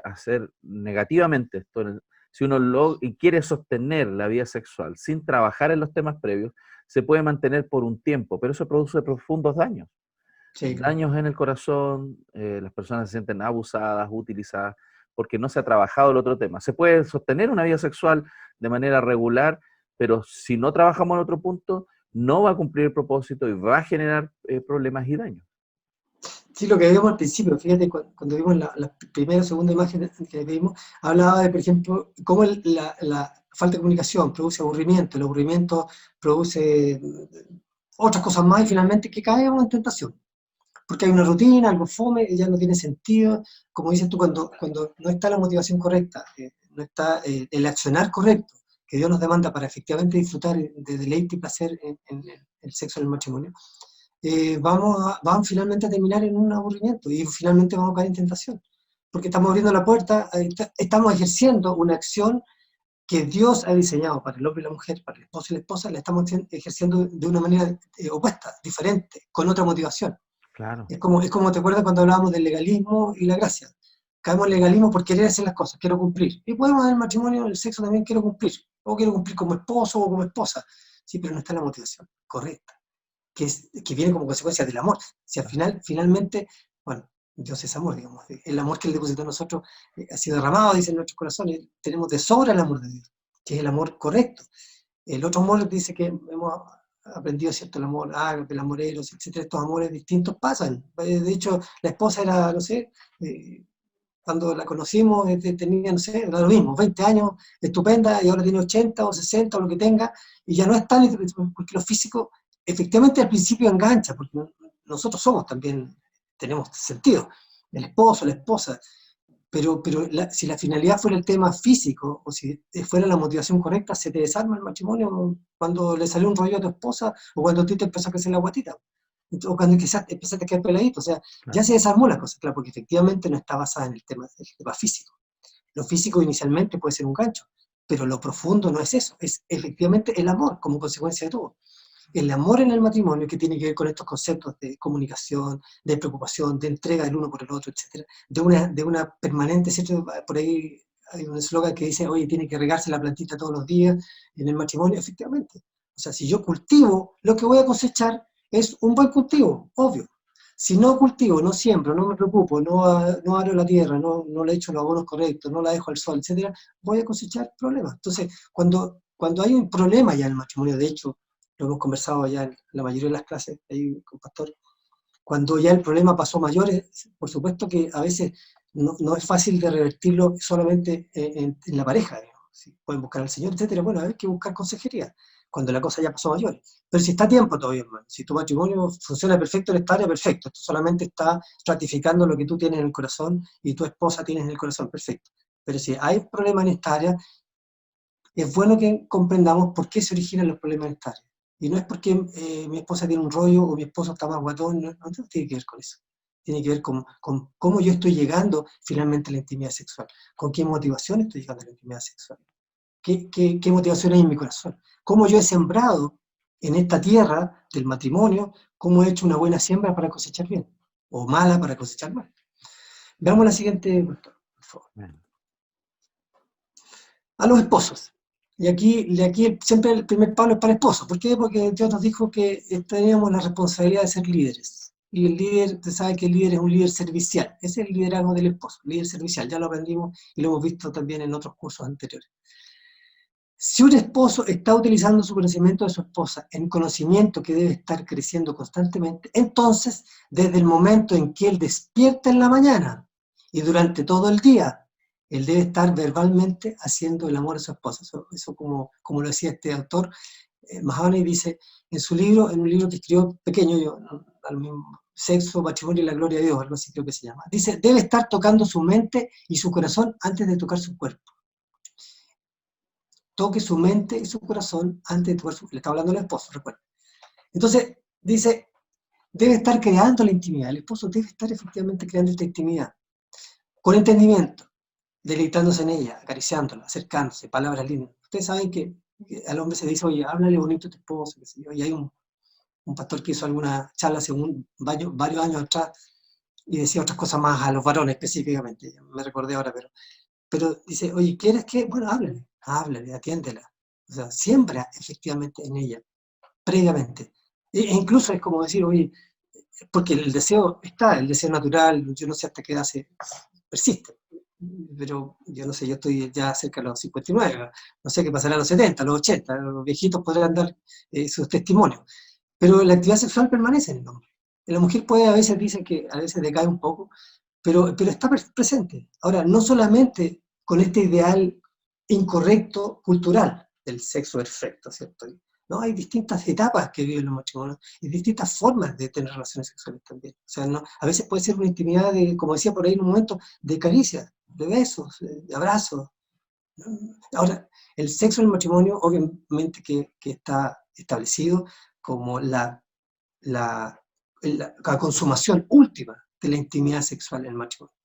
hacer negativamente esto. Si uno y quiere sostener la vida sexual sin trabajar en los temas previos, se puede mantener por un tiempo, pero eso produce profundos daños. Sí, claro. Daños en el corazón, las personas se sienten abusadas, utilizadas, porque no se ha trabajado el otro tema. Se puede sostener una vida sexual de manera regular, pero si no trabajamos en otro punto, no va a cumplir el propósito y va a generar problemas y daños. Sí, lo que vimos al principio, fíjate, cuando vimos la primera o segunda imagen que vimos, hablaba de, por ejemplo, cómo la falta de comunicación produce aburrimiento, el aburrimiento produce otras cosas más y finalmente que caemos en tentación. Porque hay una rutina, algo fome, y ya no tiene sentido. Como dices tú, cuando no está la motivación correcta, no está el accionar correcto, que Dios nos demanda para efectivamente disfrutar de deleite y placer en el sexo en el matrimonio, vamos finalmente a terminar en un aburrimiento y finalmente vamos a caer en tentación. Porque estamos abriendo la puerta, estamos ejerciendo una acción que Dios ha diseñado para el hombre y la mujer, para el esposo y la esposa, la estamos ejerciendo de una manera opuesta, diferente, con otra motivación. Claro, Es como te acuerdas cuando hablábamos del legalismo y la gracia. Caemos en legalismo por querer hacer las cosas, quiero cumplir. Y podemos en el matrimonio, en el sexo también quiero cumplir. O quiero cumplir como esposo o como esposa. Sí, pero no está la motivación correcta, que viene como consecuencia del amor. Si al final, finalmente, bueno, Dios es amor, digamos. El amor que Él depositó en nosotros ha sido derramado, dice en nuestros corazones. Tenemos de sobra el amor de Dios, que es el amor correcto. El otro amor dice que hemos aprendido, ¿cierto? El amor ágape, el amor eros, etcétera. Estos amores distintos pasan. De hecho, la esposa era, no sé, cuando la conocimos, tenía, no sé, era lo mismo, 20 años, estupenda, y ahora tiene 80 o 60 o lo que tenga, y ya no es tan, porque lo físico, efectivamente al principio engancha, porque nosotros somos también, tenemos sentido, el esposo, la esposa, pero si la finalidad fuera el tema físico, o si fuera la motivación correcta, se te desarma el matrimonio cuando le salió un rollo a tu esposa, o cuando a ti te empezó a crecer la guatita, o cuando quizás empezaste a quedar peladito, o sea, ya claro. se desarmó la cosa, claro, porque efectivamente no está basada en el tema físico. Lo físico inicialmente puede ser un gancho, pero lo profundo no es eso, es efectivamente el amor como consecuencia de todo. El amor en el matrimonio, que tiene que ver con estos conceptos de comunicación, de preocupación, de entrega del uno por el otro, etcétera, de una permanente, ¿cierto? Por ahí hay un eslogan que dice, oye, tiene que regarse la plantita todos los días en el matrimonio, efectivamente. O sea, si yo cultivo, lo que voy a cosechar es un buen cultivo, obvio. Si no cultivo, no siembro, no me preocupo, no aro la tierra, no le echo los abonos correctos, no la dejo al sol, etcétera, voy a cosechar problemas. Entonces, cuando hay un problema ya en el matrimonio, de hecho, lo hemos conversado ya en la mayoría de las clases ahí con Pastor, cuando ya el problema pasó a mayores, por supuesto que a veces no es fácil de revertirlo solamente en la pareja, digamos. ¿Sí? Pueden buscar al Señor, etcétera, bueno, hay que buscar consejería cuando la cosa ya pasó a mayores. Pero si está a tiempo todavía, hermano, si tu matrimonio funciona perfecto en esta área, perfecto, esto solamente está ratificando lo que tú tienes en el corazón y tu esposa tienes en el corazón, perfecto. Pero si hay problemas en esta área, es bueno que comprendamos por qué se originan los problemas en esta área. Y no es porque mi esposa tiene un rollo o mi esposo está más guatón, no tiene que ver con eso. Tiene que ver con cómo yo estoy llegando finalmente a la intimidad sexual, con qué motivación estoy llegando a la intimidad sexual, qué motivación hay en mi corazón, cómo yo he sembrado en esta tierra del matrimonio, cómo he hecho una buena siembra para cosechar bien, o mala para cosechar mal. Veamos la siguiente, por favor. A los esposos. Y aquí siempre el primer palo es para el esposo. ¿Por qué? Porque Dios nos dijo que teníamos la responsabilidad de ser líderes. Y el líder, usted sabe que el líder es un líder servicial. Ese es el liderazgo del esposo, líder servicial. Ya lo aprendimos y lo hemos visto también en otros cursos anteriores. Si un esposo está utilizando su conocimiento de su esposa en conocimiento que debe estar creciendo constantemente, entonces, desde el momento en que él despierta en la mañana y durante todo el día, él debe estar verbalmente haciendo el amor a su esposa. Eso como lo decía este autor, Mahoney dice en su libro, en un libro que escribió pequeño, al mismo Sexo, Matrimonio y la Gloria de Dios, algo así creo que se llama. Dice, debe estar tocando su mente y su corazón antes de tocar su cuerpo. Toque su mente y su corazón antes de tocar su cuerpo. Le está hablando al esposo, recuerda. Entonces, dice, debe estar creando la intimidad. El esposo debe estar efectivamente creando esta intimidad. Con entendimiento, deleitándose en ella, acariciándola, acercándose, palabras lindas. Ustedes saben que al hombre se dice, oye, háblale bonito a tu esposo, qué sé yo. Y hay un pastor que hizo alguna charla hace varios años atrás y decía otras cosas más a los varones específicamente. Me recordé ahora, pero dice, oye, ¿quieres que? Bueno, háblale, atiéndela. O sea, siembra efectivamente en ella, previamente. E incluso es como decir, oye, porque el deseo está, el deseo natural, yo no sé hasta qué edad persiste, pero yo no sé, yo estoy ya cerca de los 59, no sé qué pasará a los 70, a los 80, los viejitos podrán dar sus testimonios, pero la actividad sexual permanece en el hombre. La mujer puede, a veces dice que a veces decae un poco, pero está presente. Ahora, no solamente con este ideal incorrecto cultural del sexo perfecto, ¿cierto? No, hay distintas etapas que viven los matrimonios y distintas formas de tener relaciones sexuales también. O sea, no, a veces puede ser una intimidad de, como decía por ahí en un momento, de caricias, de besos, de abrazos. Ahora, el sexo en el matrimonio obviamente que está establecido como la consumación última de la intimidad sexual en el matrimonio.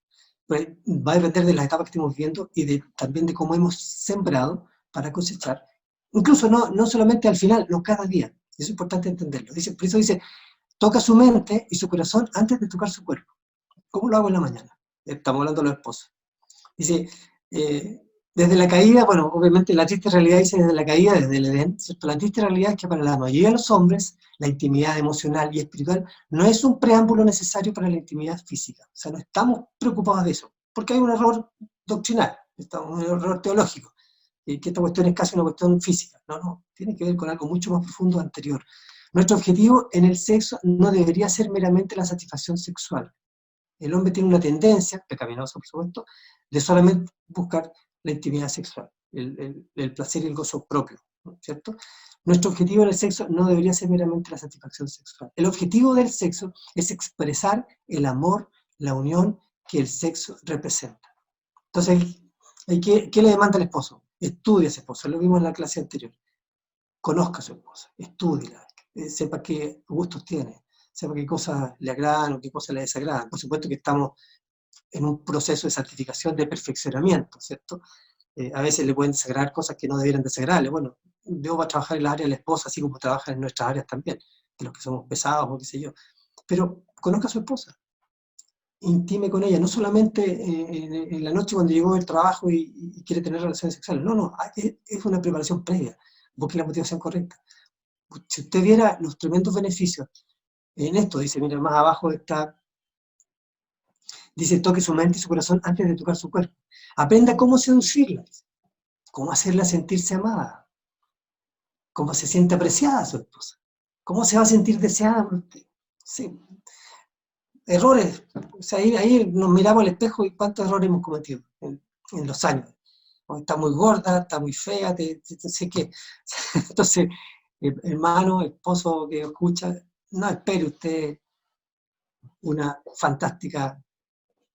Pues va a depender de las etapas que estemos viviendo y también de cómo hemos sembrado para cosechar. Incluso no solamente al final, no cada día. Eso es importante entenderlo. Por eso dice, toca su mente y su corazón antes de tocar su cuerpo. ¿Cómo lo hago en la mañana? Estamos hablando de los esposos. Dice, desde la caída, bueno, obviamente la triste realidad dice desde la caída, desde el Edén, ¿cierto? La triste realidad es que para la mayoría de los hombres, la intimidad emocional y espiritual no es un preámbulo necesario para la intimidad física. O sea, no estamos preocupados de eso, porque hay un error doctrinal, un error teológico, y que esta cuestión es casi una cuestión física. No, tiene que ver con algo mucho más profundo anterior. Nuestro objetivo en el sexo no debería ser meramente la satisfacción sexual. El hombre tiene una tendencia, pecaminosa por supuesto, de solamente buscar la intimidad sexual, el placer y el gozo propio, ¿no? ¿Cierto? Nuestro objetivo en el sexo no debería ser meramente la satisfacción sexual. El objetivo del sexo es expresar el amor, la unión que el sexo representa. Entonces, ¿qué le demanda al esposo? Estudie a ese esposo, lo vimos en la clase anterior. Conozca a su esposa, estúdiela, sepa qué gustos tiene, sepa qué cosas le agradan o qué cosas le desagradan. Por supuesto que estamos en un proceso de santificación, de perfeccionamiento, ¿cierto? A veces le pueden desagradar cosas que no debieran desagradarle. Bueno, Dios va a trabajar en la área de la esposa, así como trabaja en nuestras áreas también, de los que somos pesados o qué sé yo. Pero conozca a su esposa, intime con ella, no solamente en la noche cuando llegó del trabajo y quiere tener relaciones sexuales. No, es una preparación previa. Busque la motivación correcta. Si usted viera los tremendos beneficios en esto, dice, mira, más abajo está, dice, toque su mente y su corazón antes de tocar su cuerpo. Aprenda cómo seducirla, cómo hacerla sentirse amada, cómo se siente apreciada su esposa, cómo se va a sentir deseada por usted. Sí. Errores, o sea, ahí nos miramos al espejo y cuántos errores hemos cometido en los años. Está muy gorda, está muy fea, sé qué. Entonces, hermano, esposo que escucha, no espere usted una fantástica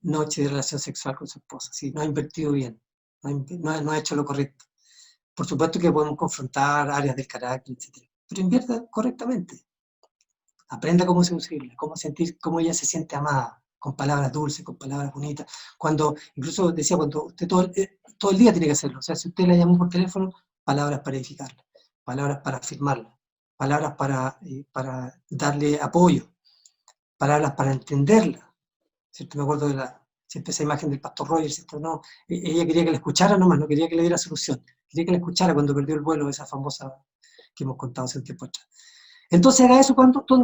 noche de relación sexual con su esposa, si no ha invertido bien, no ha hecho lo correcto. Por supuesto que podemos confrontar áreas del carácter, etc. Pero invierta correctamente. Aprenda cómo seducirla, cómo sentir, cómo ella se siente amada, con palabras dulces, con palabras bonitas. Cuando, incluso decía, cuando usted todo el día tiene que hacerlo. O sea, si usted la llamó por teléfono, palabras para edificarla, palabras para afirmarla, palabras para darle apoyo, palabras para entenderla. ¿Cierto? Me acuerdo siempre esa imagen del pastor Rogers, ¿cierto? No, ella quería que la escuchara nomás, no quería que le diera solución. Quería que la escuchara cuando perdió el vuelo, esa famosa que hemos contado hace un tiempo atrás. Entonces haga eso todo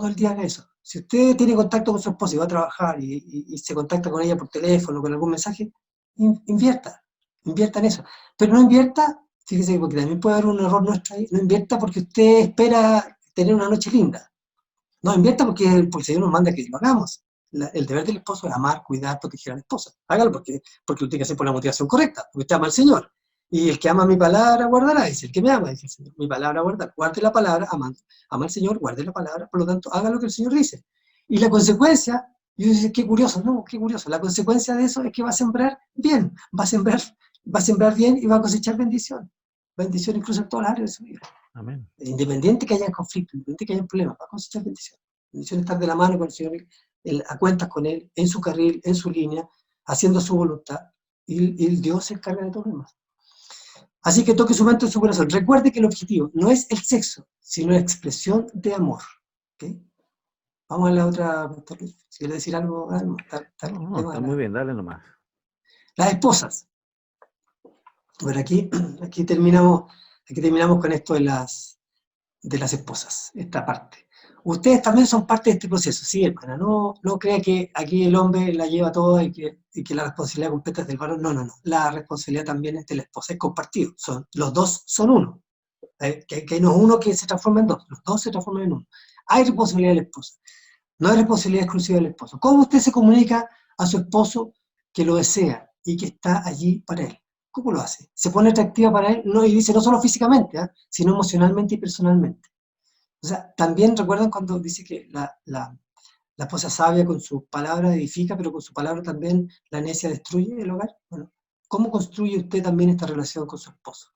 el día haga eso. Si usted tiene contacto con su esposa y va a trabajar y se contacta con ella por teléfono, con algún mensaje, invierta en eso. Pero no invierta, fíjese, porque también puede haber un error nuestro ahí, no invierta porque usted espera tener una noche linda. No, invierta porque el Señor nos manda que lo hagamos. El deber del esposo es amar, cuidar, proteger a la esposa. Hágalo porque lo tiene que hacer por la motivación correcta, porque usted ama al Señor. Y el que ama mi palabra guardará, dice el que me ama, dice el Señor. Mi palabra guardará. Guarde la palabra, ama al Señor, guarde la palabra, por lo tanto, haga lo que el Señor dice. Y la consecuencia, yo digo, qué curioso, qué curioso. La consecuencia de eso es que va a sembrar bien, va a sembrar bien y va a cosechar bendición. Bendición incluso en todas las áreas de su vida. Amén. Independiente que haya conflicto, independiente que haya problemas, va a cosechar bendición. Bendición estar de la mano con el Señor, a cuentas con Él, en su carril, en su línea, haciendo su voluntad, y el Dios se encarga de todo lo demás. Así que toque su mente en su corazón. Recuerde que el objetivo no es el sexo, sino la expresión de amor. ¿Okay? Vamos a la otra, si quiere decir algo. Está muy bien, dale nomás. Las esposas. Bueno, aquí terminamos con esto de las esposas, esta parte. Ustedes también son parte de este proceso, ¿sí, hermana? No crea que aquí el hombre la lleva toda y que la responsabilidad completa es del varón. No. La responsabilidad también es de la esposa, es compartido. Los dos son uno. Que no es uno que se transforma en dos, los dos se transforman en uno. Hay responsabilidad de la esposa. No es responsabilidad exclusiva del esposo. ¿Cómo usted se comunica a su esposo que lo desea y que está allí para él? ¿Cómo lo hace? ¿Se pone atractiva para él? No, y dice no solo físicamente, sino emocionalmente y personalmente. O sea, también recuerdan cuando dice que la esposa sabia con su palabra edifica, pero con su palabra también la necia destruye el hogar. Bueno, ¿cómo construye usted también esta relación con su esposo?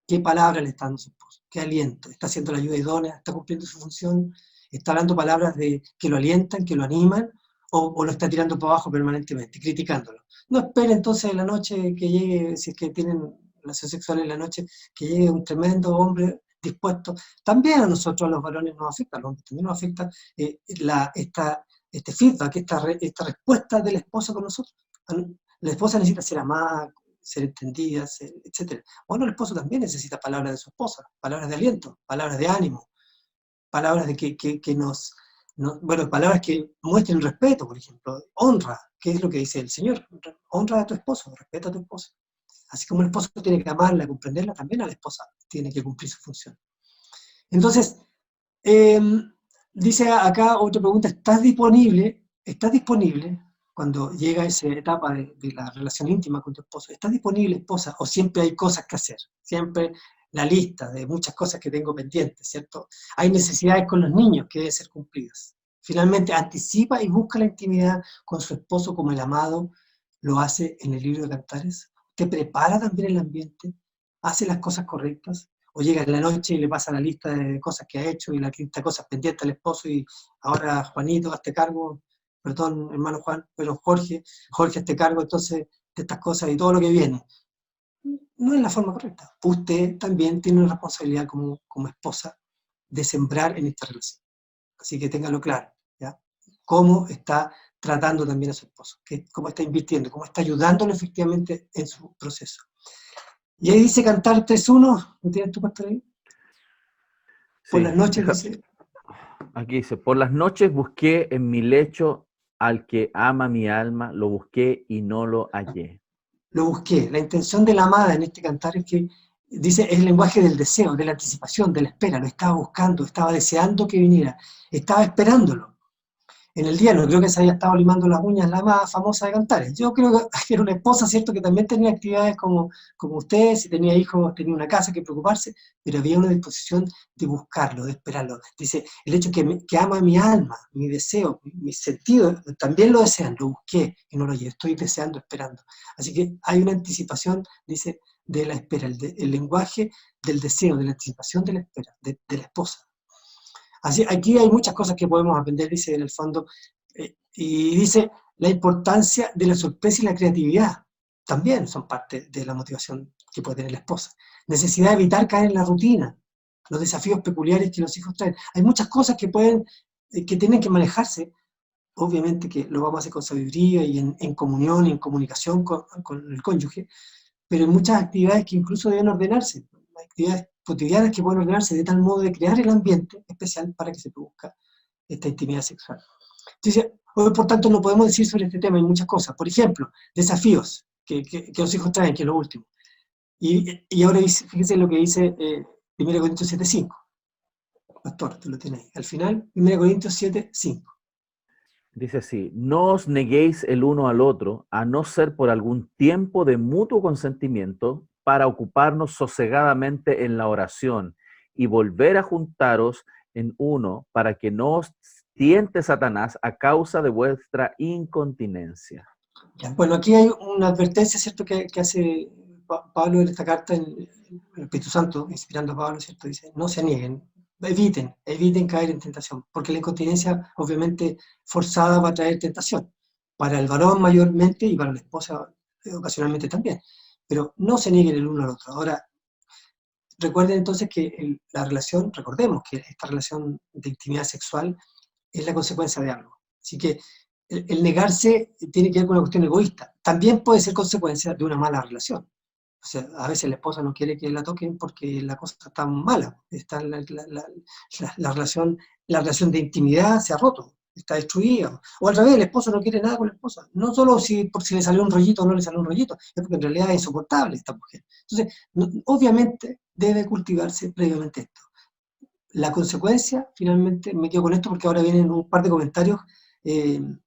¿Qué palabra le está dando a su esposo? ¿Qué aliento? ¿Está haciendo la ayuda idónea? ¿Está cumpliendo su función? ¿Está hablando palabras que lo alientan, que lo animan? ¿O lo está tirando para abajo permanentemente, criticándolo? No espere entonces en la noche que llegue, si es que tienen relación sexual en la noche, que llegue un tremendo hombre dispuesto. También a nosotros, a los varones, nos afecta, a los hombres también nos afecta este feedback, esta respuesta de la esposa con nosotros. La esposa necesita ser amada, ser entendida, etc. Bueno, el esposo también necesita palabras de su esposa, palabras de aliento, palabras de ánimo, palabras de que bueno, palabras que muestren respeto, por ejemplo, honra, que es lo que dice el Señor, honra a tu esposo, respeta a tu esposa. Así como el esposo tiene que amarla, comprenderla, también a la esposa tiene que cumplir su función. Entonces, eh, dice acá otra pregunta, ¿estás disponible? ¿Estás disponible cuando llega esa etapa de la relación íntima con tu esposo? ¿Estás disponible, esposa? ¿O siempre hay cosas que hacer? Siempre la lista de muchas cosas que tengo pendientes, ¿cierto? Hay necesidades con los niños que deben ser cumplidas. Finalmente, anticipa y busca la intimidad con su esposo como el amado lo hace en el libro de Cantares. ¿Te prepara también el ambiente? ¿Hace las cosas correctas? ¿O llega en la noche y le pasa la lista de cosas que ha hecho y la lista de cosas pendientes al esposo y ahora Juanito, hazte cargo, perdón, hermano Juan, pero Jorge, hazte cargo entonces de estas cosas y todo lo que viene? No es la forma correcta. Usted también tiene una responsabilidad como esposa de sembrar en esta relación. Así que téngalo claro, ¿ya? Cómo está tratando también a su esposo, cómo está invirtiendo, cómo está ayudándolo efectivamente en su proceso. Y ahí dice Cantar 3.1, ¿lo tienes tú, pastor ahí? Por Sí, las noches dice, aquí dice, por las noches busqué en mi lecho al que ama mi alma, lo busqué y no lo hallé. lo busqué. La intención de la amada en este cantar es que, dice, es el lenguaje del deseo, de la anticipación, de la espera. Lo estaba buscando, estaba deseando que viniera, estaba esperándolo. En el día no creo que se haya estado limando las uñas la más famosa de Cantares. Yo creo que era una esposa, ¿cierto?, que también tenía actividades como ustedes, si tenía hijos, tenía una casa que preocuparse, pero había una disposición de buscarlo, de esperarlo. Dice, el hecho que ama mi alma, mi deseo, mi sentido, también lo desean, lo busqué y no lo hallé, estoy deseando, esperando. Así que hay una anticipación, dice, de la espera, el lenguaje del deseo, de la anticipación de la espera, de la esposa. Así, aquí hay muchas cosas que podemos aprender, dice en el fondo, y dice la importancia de la sorpresa y la creatividad. También son parte de la motivación que puede tener la esposa. Necesidad de evitar caer en la rutina, los desafíos peculiares que los hijos traen. Hay muchas cosas que tienen que manejarse. Obviamente que lo vamos a hacer con sabiduría y en comunión y en comunicación con el cónyuge, pero hay muchas actividades que incluso deben ordenarse, actividades cotidianas que pueden ordenarse de tal modo de crear el ambiente especial para que se produzca esta intimidad sexual. Entonces, hoy por tanto no podemos decir sobre este tema, hay muchas cosas. Por ejemplo, desafíos que los hijos traen, que es lo último. Y ahora fíjense lo que dice 1 Corintios 7.5. Pastor, tú lo tienes ahí. Al final, 1 Corintios 7.5. Dice así, no os neguéis el uno al otro, a no ser por algún tiempo de mutuo consentimiento, para ocuparnos sosegadamente en la oración y volver a juntaros en uno, para que no os tiente Satanás a causa de vuestra incontinencia. Ya, bueno, aquí hay una advertencia, ¿cierto?, que hace Pablo en esta carta, el Espíritu Santo, inspirando a Pablo, ¿cierto? Dice, no se nieguen, eviten caer en tentación, porque la incontinencia, obviamente, forzada va a traer tentación, para el varón mayormente y para la esposa ocasionalmente también, pero no se nieguen el uno al otro. Ahora, recuerden entonces que recordemos que esta relación de intimidad sexual es la consecuencia de algo. Así que el negarse tiene que ver con una cuestión egoísta. También puede ser consecuencia de una mala relación. O sea, a veces la esposa no quiere que la toquen porque la cosa está mala. Está la relación de intimidad se ha roto, está destruida. O al revés, el esposo no quiere nada con la esposa. No solo por si le salió un rollito o no le salió un rollito, es porque en realidad es insoportable esta mujer. Entonces, obviamente debe cultivarse previamente esto. la consecuencia, finalmente, me quedo con esto porque ahora vienen un par de comentarios que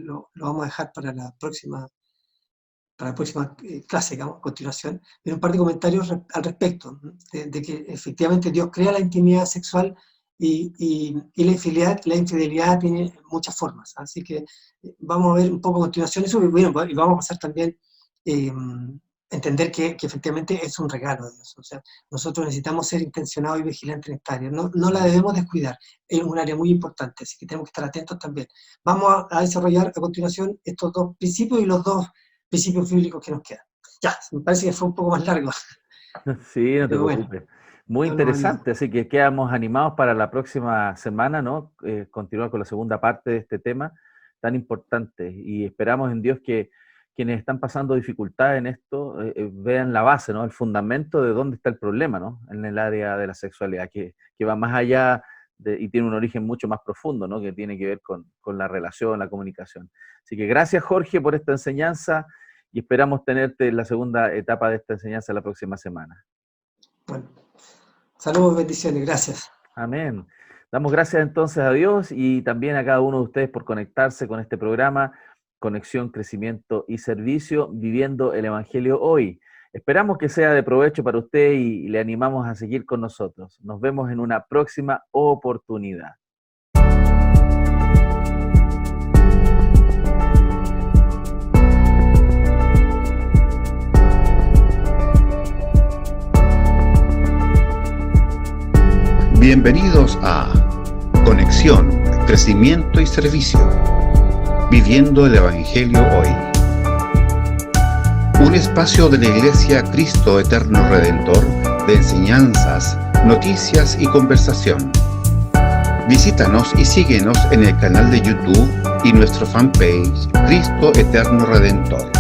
lo vamos a dejar para la próxima clase, digamos, a continuación, viene un par de comentarios al respecto, de que efectivamente Dios crea la intimidad sexual y la infidelidad tiene muchas formas. Así que vamos a ver un poco a continuación eso, y vamos a pasar también entender que efectivamente es un regalo de Dios. O sea, nosotros necesitamos ser intencionados y vigilantes en esta área. No la debemos descuidar. Es un área muy importante, así que tenemos que estar atentos también. Vamos a desarrollar a continuación estos dos principios y los dos principios bíblicos que nos quedan. Ya, me parece que fue un poco más largo. Sí, no te Pero bueno, preocupes. Muy no, interesante, así que quedamos animados para la próxima semana, ¿no? Continuar con la segunda parte de este tema tan importante y esperamos en Dios que quienes están pasando dificultades en esto vean la base, ¿no? El fundamento de dónde está el problema, ¿no? En el área de la sexualidad, que va más allá y tiene un origen mucho más profundo, ¿no? Que tiene que ver con la relación, la comunicación. Así que gracias, Jorge, por esta enseñanza y esperamos tenerte en la segunda etapa de esta enseñanza la próxima semana. bueno, saludos, bendiciones, gracias. Amén. Damos gracias entonces a Dios y también a cada uno de ustedes por conectarse con este programa, Conexión, Crecimiento y Servicio, viviendo el Evangelio hoy. Esperamos que sea de provecho para usted y le animamos a seguir con nosotros. Nos vemos en una próxima oportunidad. Bienvenidos a Conexión, Crecimiento y Servicio, viviendo el Evangelio hoy. Un espacio de la Iglesia Cristo Eterno Redentor de enseñanzas, noticias y conversación. Visítanos y síguenos en el canal de YouTube y nuestro fanpage Cristo Eterno Redentor.